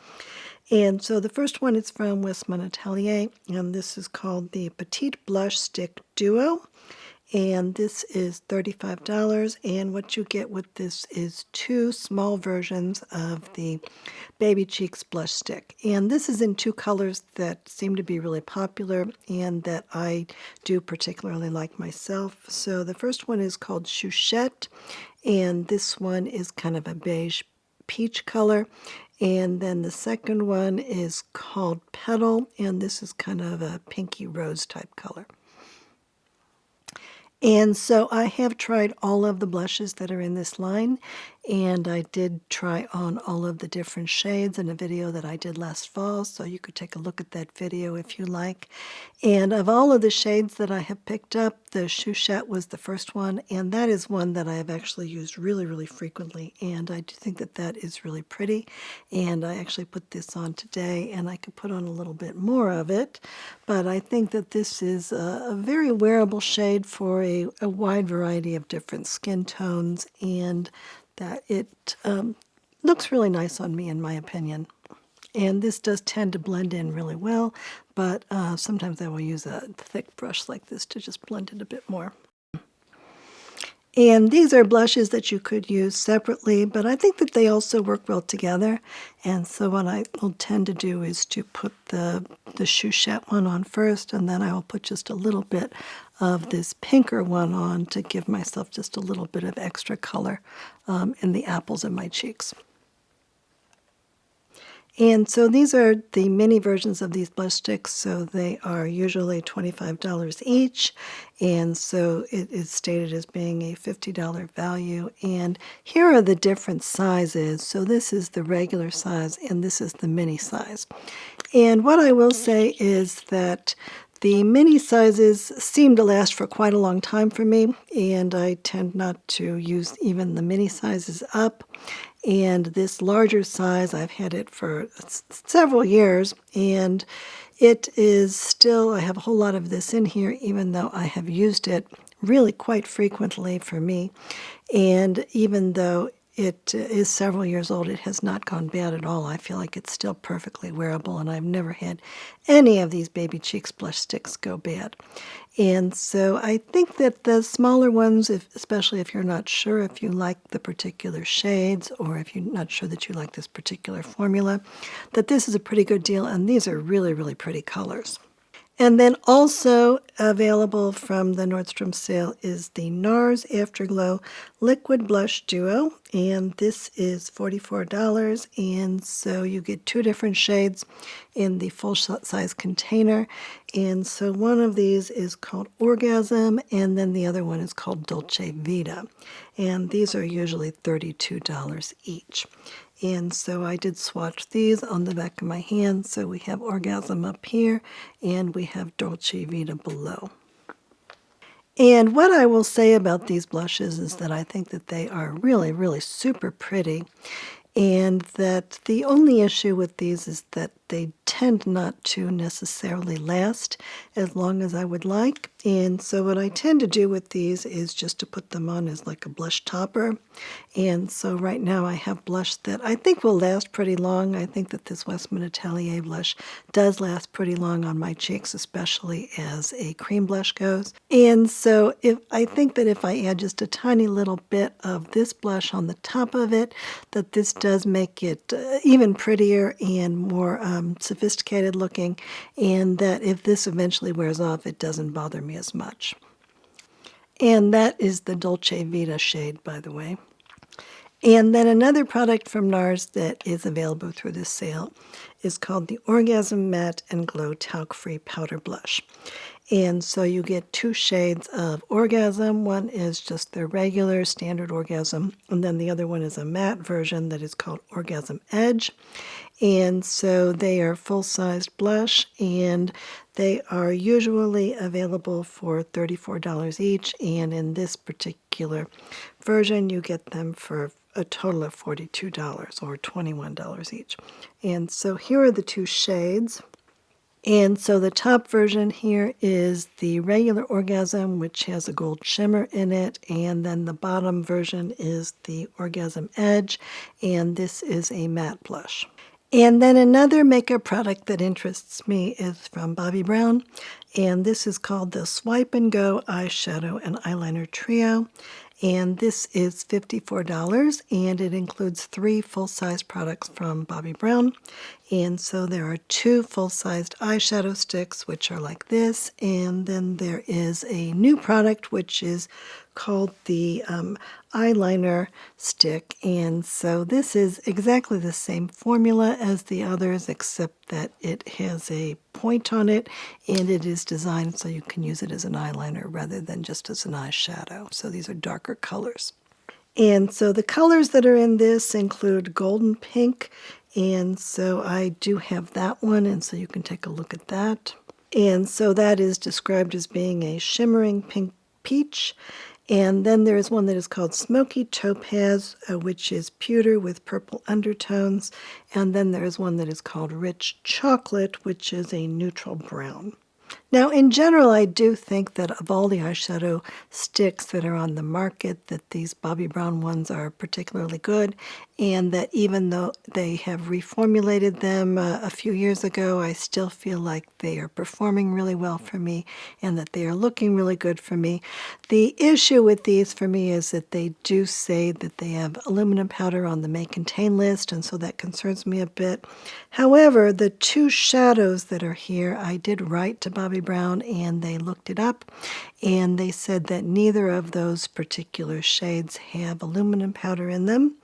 And so the first one is from Westman Atelier, and this is called the Petite Blush Stick Duo. And this is $35, and what you get with this is 2 small versions of the Baby Cheeks Blush Stick. And this is in 2 colors that seem to be really popular and that I do particularly like myself. So the first one is called Chouchette, and this one is kind of a beige peach color. And then the second one is called Petal, and this is kind of a pinky rose type color. And so I have tried all of the blushes that are in this line, and I did try on all of the different shades in a video that I did last fall, so you could take a look at that video if you like. And of all of the shades that I have picked up, the Chouchette was the first one, and that is one that I have actually used really, really frequently, and I do think that that is really pretty. And I actually put this on today, and I could put on a little bit more of it, but I think that this is a very wearable shade for a wide variety of different skin tones, and that it looks really nice on me, in my opinion. And this does tend to blend in really well, but sometimes I will use a thick brush like this to just blend it a bit more. And these are blushes that you could use separately, but I think that they also work well together. And so what I will tend to do is to put the Chouchette one on first, and then I will put just a little bit of this pinker one on to give myself just a little bit of extra color in the apples of my cheeks. And so these are the mini versions of these blush sticks, so they are usually $25 each, and so it is stated as being a $50 value. And here are the different sizes. So this is the regular size, and this is the mini size. And what I will say is that the mini sizes seem to last for quite a long time for me, and I tend not to use even the mini sizes up. And this larger size, I've had it for several years, and it is still, I have a whole lot of this in here, even though I have used it really quite frequently for me. And even though it is several years old, it has not gone bad at all. I feel like it's still perfectly wearable, and I've never had any of these Baby Cheeks blush sticks go bad. And so I think that the smaller ones, especially if you're not sure if you like the particular shades or if you're not sure that you like this particular formula, that this is a pretty good deal, and these are really, really pretty colors. And then also available from the Nordstrom sale is the Nars Afterglow Liquid Blush Duo, and this is $44, and so you get two different shades in the full-size container, and so one of these is called Orgasm, and then the other one is called Dolce Vita, and these are usually $32 each. And so I did swatch these on the back of my hand. So we have Orgasm up here, and we have Dolce Vita below. And what I will say about these blushes is that I think that they are really, really super pretty. And that the only issue with these is that they tend not to necessarily last as long as I would like. And so what I tend to do with these is just to put them on as like a blush topper. And so right now I have blush that I think will last pretty long. I think that this Westman Atelier blush does last pretty long on my cheeks, especially as a cream blush goes. And so I think that if I add just a tiny little bit of this blush on the top of it, that this does make it even prettier and more sophisticated looking, and that if this eventually wears off, it doesn't bother me as much. And that is the Dolce Vita shade, by the way. And then another product from Nars that is available through this sale is called the Orgasm Matte and Glow Talc-Free Powder Blush. And so you get two shades of Orgasm. One is just their regular standard Orgasm, and then the other one is a matte version that is called Orgasm Edge. And so they are full-sized blush, and they are usually available for $34 each, and in this particular version you get them for a total of $42 or $21 each. And so here are the two shades. And so the top version here is the regular Orgasm, which has a gold shimmer in it, and then the bottom version is the Orgasm Edge, and this is a matte blush. And then another makeup product that interests me is from Bobbi Brown, and this is called the Swipe and Go Eyeshadow and Eyeliner Trio. And this is $54, and it includes 3 full-size products from Bobbi Brown. And so there are 2 full-sized eyeshadow sticks, which are like this, and then there is a new product, which is called the eyeliner stick. And so this is exactly the same formula as the others, except that it has a point on it, and it is designed so you can use it as an eyeliner rather than just as an eyeshadow. So these are darker colors. And so the colors that are in this include golden pink, and so I do have that one, and so you can take a look at that. And so that is described as being a shimmering pink peach. And then there is one that is called Smoky Topaz, which is pewter with purple undertones. And then there is one that is called Rich Chocolate, which is a neutral brown. Now, in general, I do think that of all the eyeshadow sticks that are on the market, that these Bobbi Brown ones are particularly good, and that even though they have reformulated them a few years ago, I still feel like they are performing really well for me and that they are looking really good for me. The issue with these for me is that they do say that they have aluminum powder on the may contain list, and so that concerns me a bit. However, the 2 shadows that are here, I did write to Bobbi Brown, and they looked it up, and they said that neither of those particular shades have aluminum powder in them.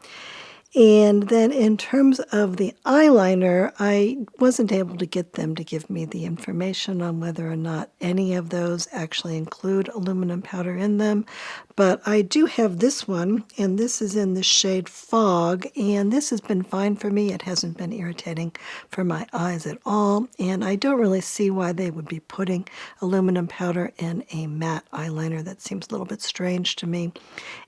And then in terms of the eyeliner, I wasn't able to get them to give me the information on whether or not any of those actually include aluminum powder in them. But I do have this one, and this is in the shade Fog, and this has been fine for me. It hasn't been irritating for my eyes at all, and I don't really see why they would be putting aluminum powder in a matte eyeliner. That seems a little bit strange to me.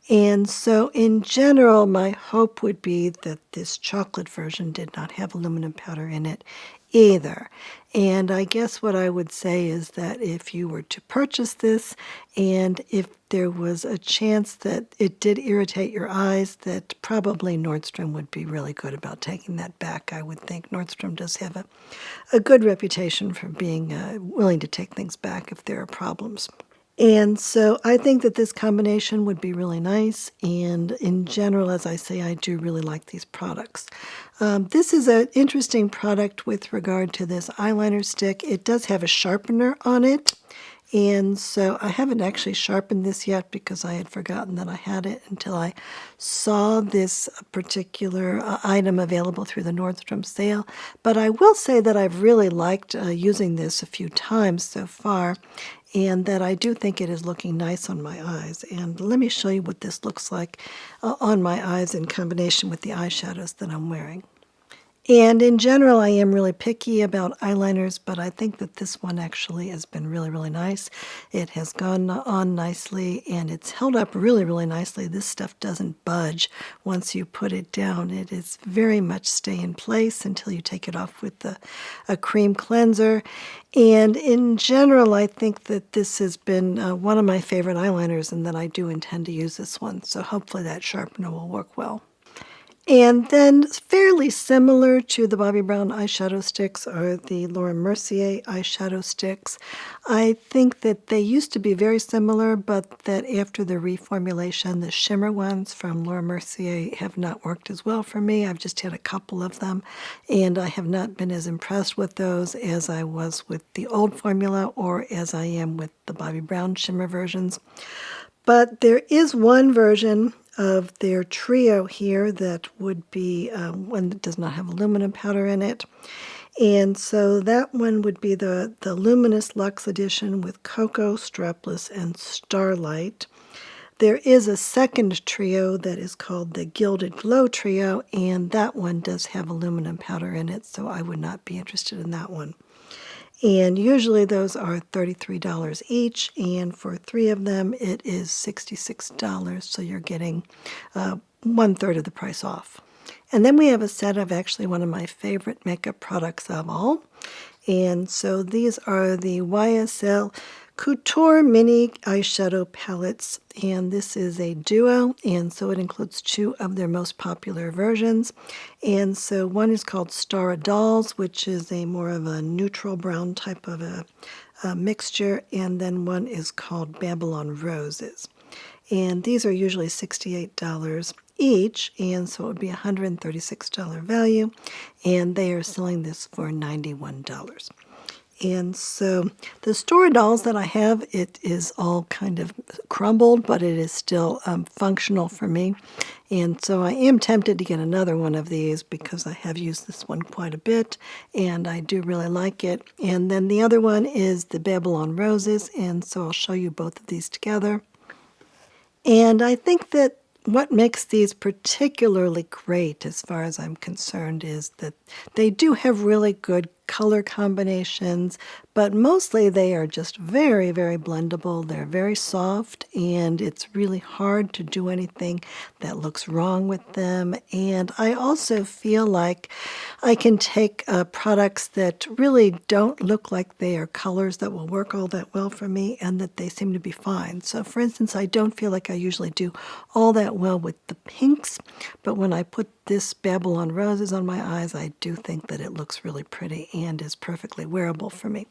And so in general, my hope would be that this chocolate version did not have aluminum powder in it either. And I guess what I would say is that if you were to purchase this and if there was a chance that it did irritate your eyes, that probably Nordstrom would be really good about taking that back. I would think Nordstrom does have a good reputation for being willing to take things back if there are problems. And so I think that this combination would be really nice. And in general, as I say, I do really like these products. This is an interesting product with regard to this eyeliner stick. It does have a sharpener on it. And so I haven't actually sharpened this yet because I had forgotten that I had it until I saw this particular item available through the Nordstrom sale. But I will say that I've really liked using this a few times so far, and that I do think it is looking nice on my eyes. And let me show you what this looks like on my eyes in combination with the eyeshadows that I'm wearing. And in general, I am really picky about eyeliners, but I think that this one actually has been really, really nice. It has gone on nicely, and it's held up really, really nicely. This stuff doesn't budge once you put it down. It is very much stay in place until you take it off with a cream cleanser. And in general, I think that this has been one of my favorite eyeliners, and that I do intend to use this one. So hopefully that sharpener will work well. And then fairly similar to the Bobbi Brown eyeshadow sticks are the Laura Mercier eyeshadow sticks. I think that they used to be very similar, but that after the reformulation, the shimmer ones from Laura Mercier have not worked as well for me. I've just had a couple of them, and I have not been as impressed with those as I was with the old formula or as I am with the Bobbi Brown shimmer versions. But there is one version of their trio here that would be one that does not have aluminum powder in it. And so that one would be the Luminous Luxe Edition with Cocoa, Strapless, and Starlight. There is a second trio that is called the Gilded Glow Trio, and that one does have aluminum powder in it, so I would not be interested in that one. And usually those are $33 each, and for 3 of them it is $66, so you're getting 1/3 of the price off. And then we have a set of actually one of my favorite makeup products of all. And so these are the YSL Couture Mini Eyeshadow Palettes, and this is a duo, and so it includes 2 of their most popular versions. And so one is called Star Dolls, which is a more of a neutral brown type of a mixture, and then one is called Babylon Roses. And these are usually $68 each, and so it would be a $136 value, and they are selling this for $91. And so the Star Dolls that I have, it is all kind of crumbled, but it is still functional for me. And so I am tempted to get another one of these because I have used this one quite a bit, and I do really like it. And then the other one is the Babylon Roses, and so I'll show you both of these together. And I think that what makes these particularly great, as far as I'm concerned, is that they do have really good color combinations, but mostly they are just very, very blendable. They're very soft, and it's really hard to do anything that looks wrong with them. And I also feel like I can take products that really don't look like they are colors that will work all that well for me, and that they seem to be fine. So for instance, I don't feel like I usually do all that well with the pinks, but when I put this Babylon Roses on my eyes, I do think that it looks really pretty and is perfectly wearable for me.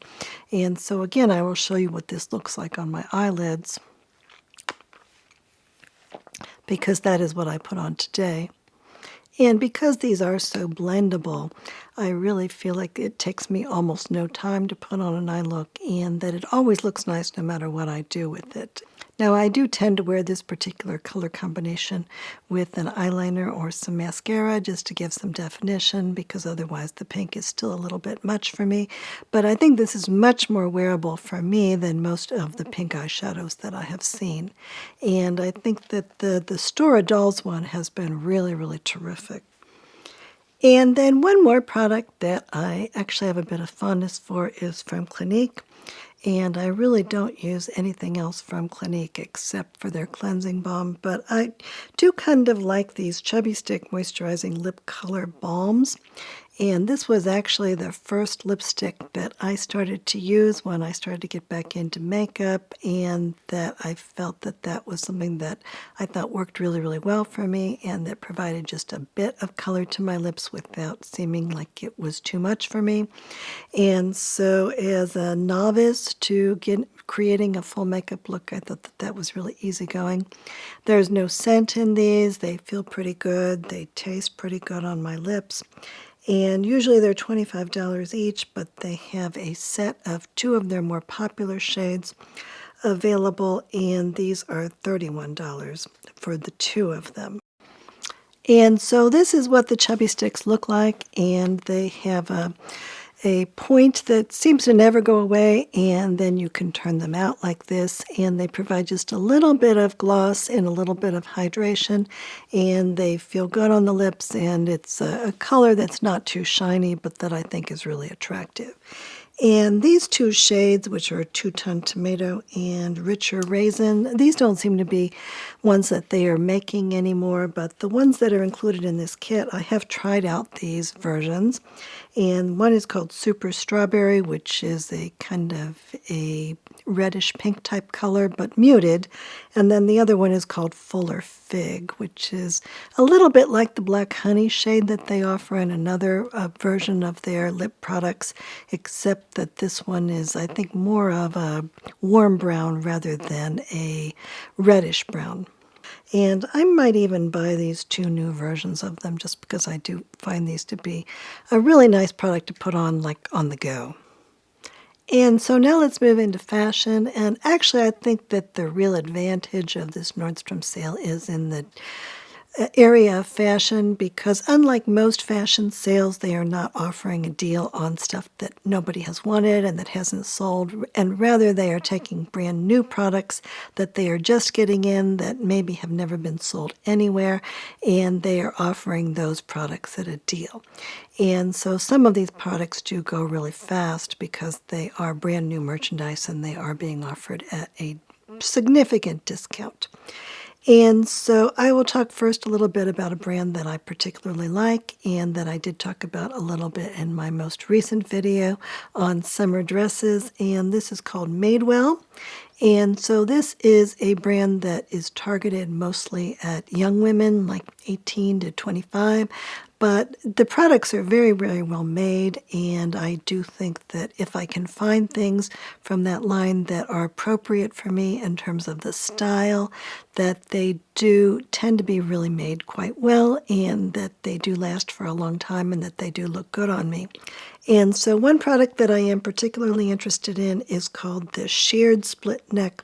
And so again, I will show you what this looks like on my eyelids, because that is what I put on today. And because these are so blendable, I really feel like it takes me almost no time to put on an eye look, and that it always looks nice no matter what I do with it. Now, I do tend to wear this particular color combination with an eyeliner or some mascara just to give some definition, because otherwise the pink is still a little bit much for me. But I think this is much more wearable for me than most of the pink eyeshadows that I have seen. And I think that the Star Dolls one has been really, really terrific. And then one more product that I actually have a bit of fondness for is from Clinique. And I really don't use anything else from Clinique except for their cleansing balm. But I do kind of like these Chubby Stick Moisturizing Lip Color Balms. And this was actually the first lipstick that I started to use when I started to get back into makeup, and that I felt that that was something that I thought worked really, really well for me, and that provided just a bit of color to my lips without seeming like it was too much for me. And so as a novice to get creating a full makeup look, I thought that that was really easygoing. There's no scent in these. They feel pretty good. They taste pretty good on my lips. And usually they're $25 each, but they have a set of two of their more popular shades available, and these are $31 for the two of them. And so this is what the Chubby Sticks look like, and they have a point that seems to never go away, and then you can turn them out like this, and they provide just a little bit of gloss and a little bit of hydration, and they feel good on the lips, and it's a color that's not too shiny, but that I think is really attractive. And these two shades, which are Two-Tone Tomato and Richer Raisin, these don't seem to be ones that they are making anymore, but the ones that are included in this kit, I have tried out these versions. And one is called Super Strawberry, which is a kind of a reddish pink type color, but muted. And then the other one is called Fuller Fig, which is a little bit like the Black Honey shade that they offer in another version of their lip products, except that this one is, I think, more of a warm brown rather than a reddish brown. And I might even buy these two new versions of them just because I do find these to be a really nice product to put on like on the go. And so now let's move into fashion. And actually, I think that the real advantage of this Nordstrom sale is in the area of fashion, because unlike most fashion sales, they are not offering a deal on stuff that nobody has wanted and that hasn't sold, and rather they are taking brand new products that they are just getting in that maybe have never been sold anywhere, and they are offering those products at a deal. And so some of these products do go really fast because they are brand new merchandise and they are being offered at a significant discount. And so I will talk first a little bit about a brand that I particularly like and that I did talk about a little bit in my most recent video on summer dresses, and this is called Madewell. And so this is a brand that is targeted mostly at young women, like 18 to 25, but the products are very, very well made, and I do think that if I can find things from that line that are appropriate for me in terms of the style, that they do tend to be really made quite well, and that they do last for a long time, and that they do look good on me. And so one product that I am particularly interested in is called the Sheared Split Neck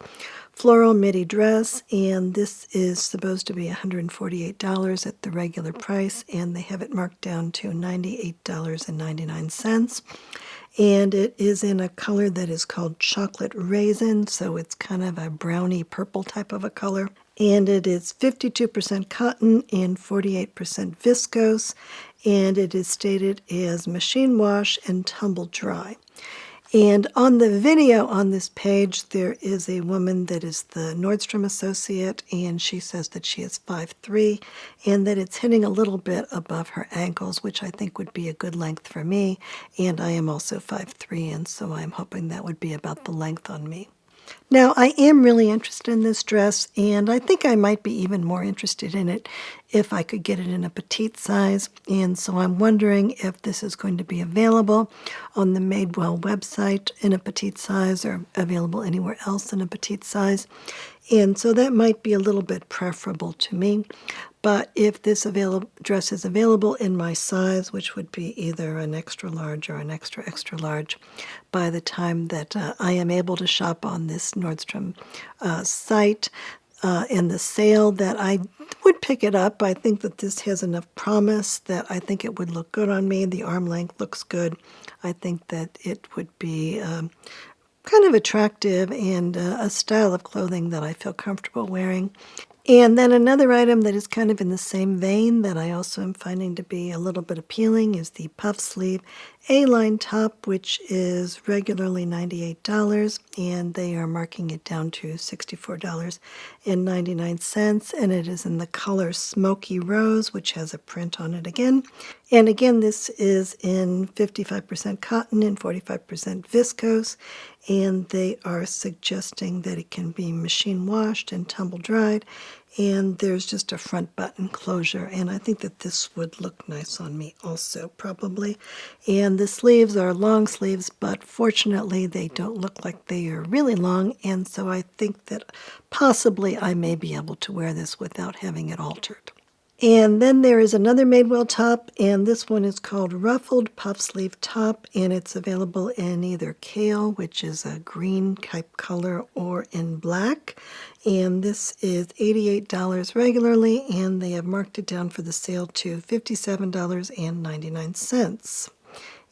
Floral Midi Dress, and this is supposed to be $148 at the regular price, and they have it marked down to $98.99. And it is in a color that is called Chocolate Raisin, so it's kind of a browny purple type of a color. And it is 52% cotton and 48% viscose, and it is stated as machine wash and tumble dry. And on the video on this page, there is a woman that is the Nordstrom associate, and she says that she is 5'3", and that it's hitting a little bit above her ankles, which I think would be a good length for me. And I am also 5'3", and so I'm hoping that would be about the length on me. Now, I am really interested in this dress, and I think I might be even more interested in it if I could get it in a petite size. And so I'm wondering if this is going to be available on the Madewell website in a petite size or available anywhere else in a petite size. And so that might be a little bit preferable to me. But if this dress is available in my size, which would be either an extra large or an extra extra large, by the time that I am able to shop on this Nordstrom site in the sale, that I would pick it up. I think that this has enough promise that I think it would look good on me. The arm length looks good. I think that it would be kind of attractive and a style of clothing that I feel comfortable wearing. And then another item that is kind of in the same vein that I also am finding to be a little bit appealing is the puff sleeve A-line top, which is regularly $98, and they are marking it down to $64.99, and it is in the color Smoky Rose, which has a print on it again. And again, this is in 55% cotton and 45% viscose, and they are suggesting that it can be machine washed and tumble dried, and there's just a front button closure, and I think that this would look nice on me also, probably. And the sleeves are long sleeves, but fortunately they don't look like they are really long, and so I think that possibly I may be able to wear this without having it altered. And then there is another Madewell top, and this one is called Ruffled Puff Sleeve Top, and it's available in either Kale, which is a green type color, or in black. And this is $88 regularly, and they have marked it down for the sale to $57.99.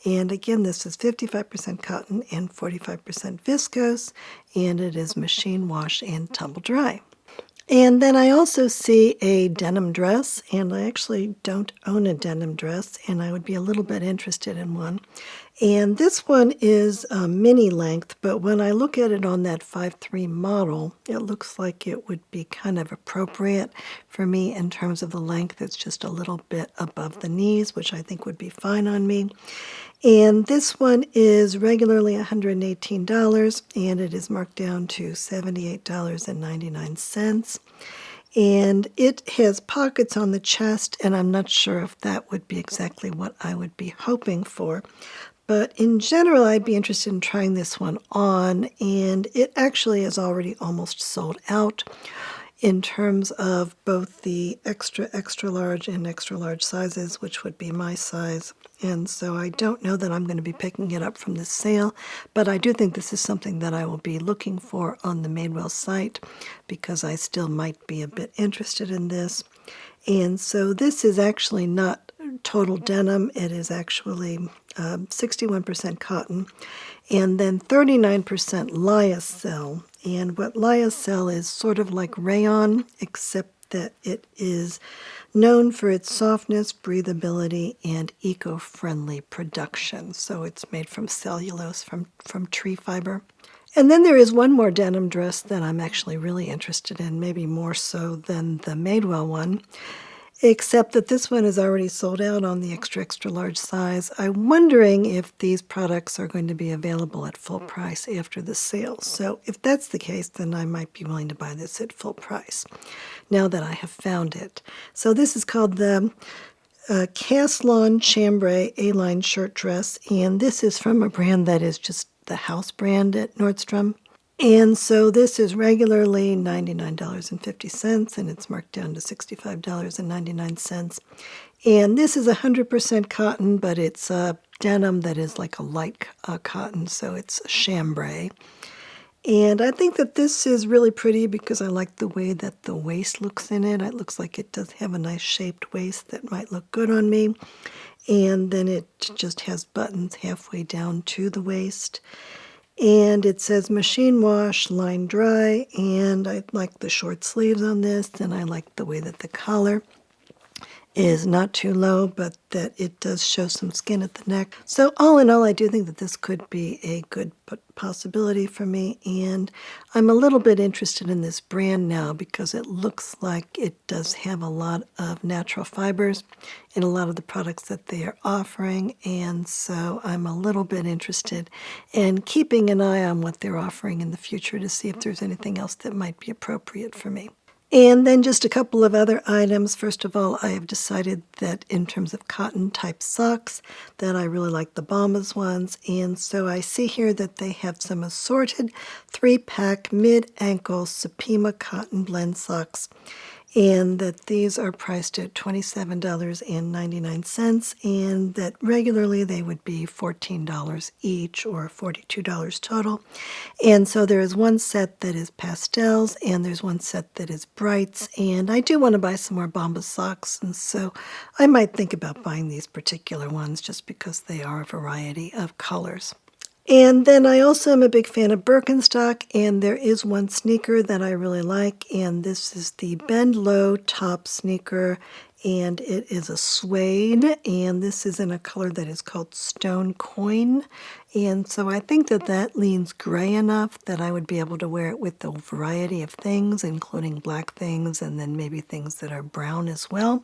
And again, this is 55% cotton and 45% viscose, and it is machine wash and tumble dry. And then I also see a denim dress, and I actually don't own a denim dress, and I would be a little bit interested in one. And this one is mini length, but when I look at it on that 5'3" model, it looks like it would be kind of appropriate for me in terms of the length. It's just a little bit above the knees, which I think would be fine on me. And this one is regularly $118, and it is marked down to $78.99. And it has pockets on the chest, and I'm not sure if that would be exactly what I would be hoping for. But in general, I'd be interested in trying this one on, and it actually is already almost sold out in terms of both the extra, extra large and extra large sizes, which would be my size. And so I don't know that I'm going to be picking it up from this sale, but I do think this is something that I will be looking for on the Madewell site because I still might be a bit interested in this. And so this is actually not total denim. It is actually 61% cotton and then 39% lyocell. And what lyocell is sort of like rayon, except that it is known for its softness, breathability, and eco-friendly production. So it's made from cellulose, from tree fiber. And then there is one more denim dress that I'm actually really interested in, maybe more so than the Madewell one, except that this one is already sold out on the extra, extra large size. I'm wondering if these products are going to be available at full price after the sale. So if that's the case, then I might be willing to buy this at full price now that I have found it. So this is called the Cast Lawn Chambray A-line shirt dress, and this is from a brand that is just the house brand at Nordstrom. And so this is regularly $99.50, and it's marked down to $65.99. And this is 100% cotton, but it's denim that is like a light cotton, so it's chambray. And I think that this is really pretty because I like the way that the waist looks in it. It looks like it does have a nice shaped waist that might look good on me. And then it just has buttons halfway down to the waist. And it says machine wash, line dry, and I like the short sleeves on this, and I like the way that the collar is not too low, but that it does show some skin at the neck. So all in all, I do think that this could be a good possibility for me, and I'm a little bit interested in this brand now because it looks like it does have a lot of natural fibers in a lot of the products that they are offering, and so I'm a little bit interested in keeping an eye on what they're offering in the future to see if there's anything else that might be appropriate for me. And then just a couple of other items. First of all, I have decided that in terms of cotton type socks, that I really like the Bombas ones. And so I see here that they have some assorted 3-pack mid-ankle Supima cotton blend socks, and that these are priced at $27.99, and that regularly they would be $14 each or $42 total. And so there is one set that is pastels, and there's one set that is brights, and I do want to buy some more Bombas socks, and so I might think about buying these particular ones just because they are a variety of colors. And then I also am a big fan of Birkenstock, and there is one sneaker that I really like, and this is the Bend Low top sneaker, and it is a suede, and this is in a color that is called Stone Coin. And so I think that that leans gray enough that I would be able to wear it with a variety of things, including black things and then maybe things that are brown as well.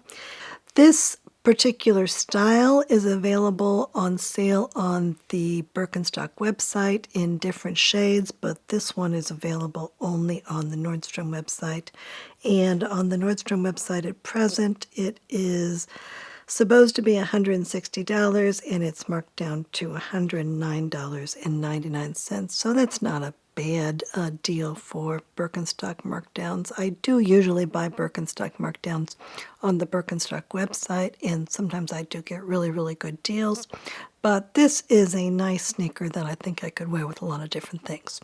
This particular style is available on sale on the Birkenstock website in different shades, but this one is available only on the Nordstrom website. And on the Nordstrom website at present, it is supposed to be $160, and it's marked down to $109.99. So that's not a bad deal for Birkenstock markdowns. I do usually buy Birkenstock markdowns on the Birkenstock website, and sometimes I do get really, really good deals. But this is a nice sneaker that I think I could wear with a lot of different things.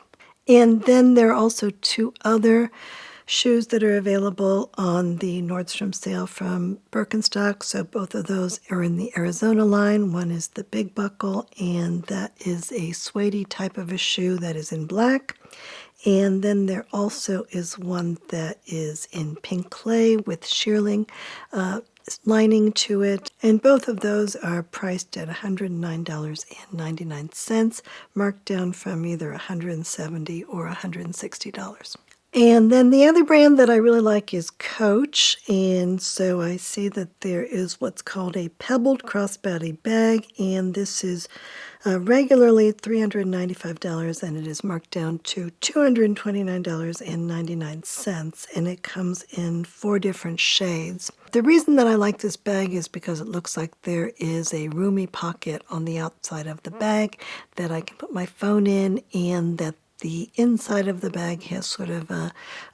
And then there are also two other shoes that are available on the Nordstrom sale from Birkenstock. So both of those are in the Arizona line. One is the Big Buckle, and that is a suede type of a shoe that is in black. And then there also is one that is in pink clay with shearling lining to it. And both of those are priced at $109.99, marked down from either $170 or $160. And then the other brand that I really like is Coach, and so I see that there is what's called a pebbled crossbody bag, and this is regularly $395, and it is marked down to $229.99, and it comes in 4 different shades. The reason that I like this bag is because it looks like there is a roomy pocket on the outside of the bag that I can put my phone in, and that the inside of the bag has sort of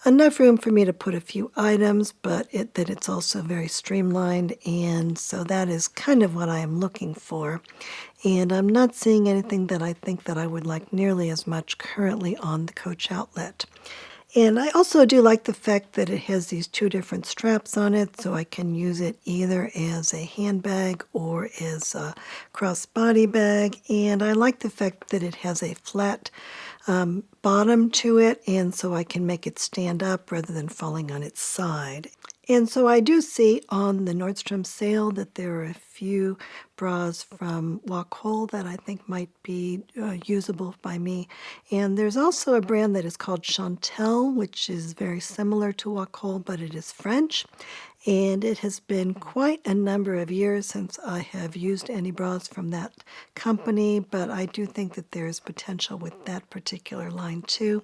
enough room for me to put a few items, but that it's also very streamlined, and so that is kind of what I am looking for. And I'm not seeing anything that I think that I would like nearly as much currently on the Coach outlet. And I also do like the fact that it has these 2 different straps on it, so I can use it either as a handbag or as a crossbody bag. And I like the fact that it has a flat bottom to it, and so I can make it stand up rather than falling on its side. And so I do see on the Nordstrom sale that there are a few bras from Wacoal that I think might be usable by me. And there's also a brand that is called Chantelle, which is very similar to Wacoal, but it is French. And it has been quite a number of years since I have used any bras from that company, but I do think that there's potential with that particular line too.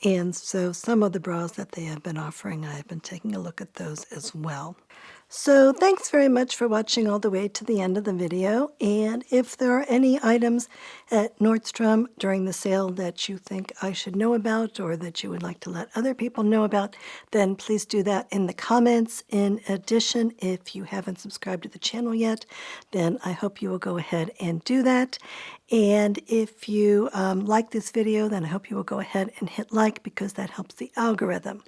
And so some of the bras that they have been offering, I have been taking a look at those as well. So thanks very much for watching all the way to the end of the video, and if there are any items at Nordstrom during the sale that you think I should know about or that you would like to let other people know about, then please do that in the comments. In addition, if you haven't subscribed to the channel yet, then I hope you will go ahead and do that. And if you like this video, then I hope you will go ahead and hit like, because that helps the algorithm.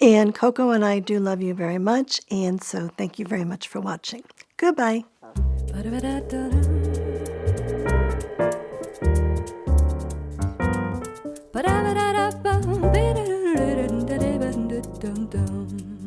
And Coco and I do love you very much, and so thank you very much for watching. Goodbye. Ba-da-ba-da-da-bum, ba-da-da-da-da-da-da-da-da-da-da-da-da-da.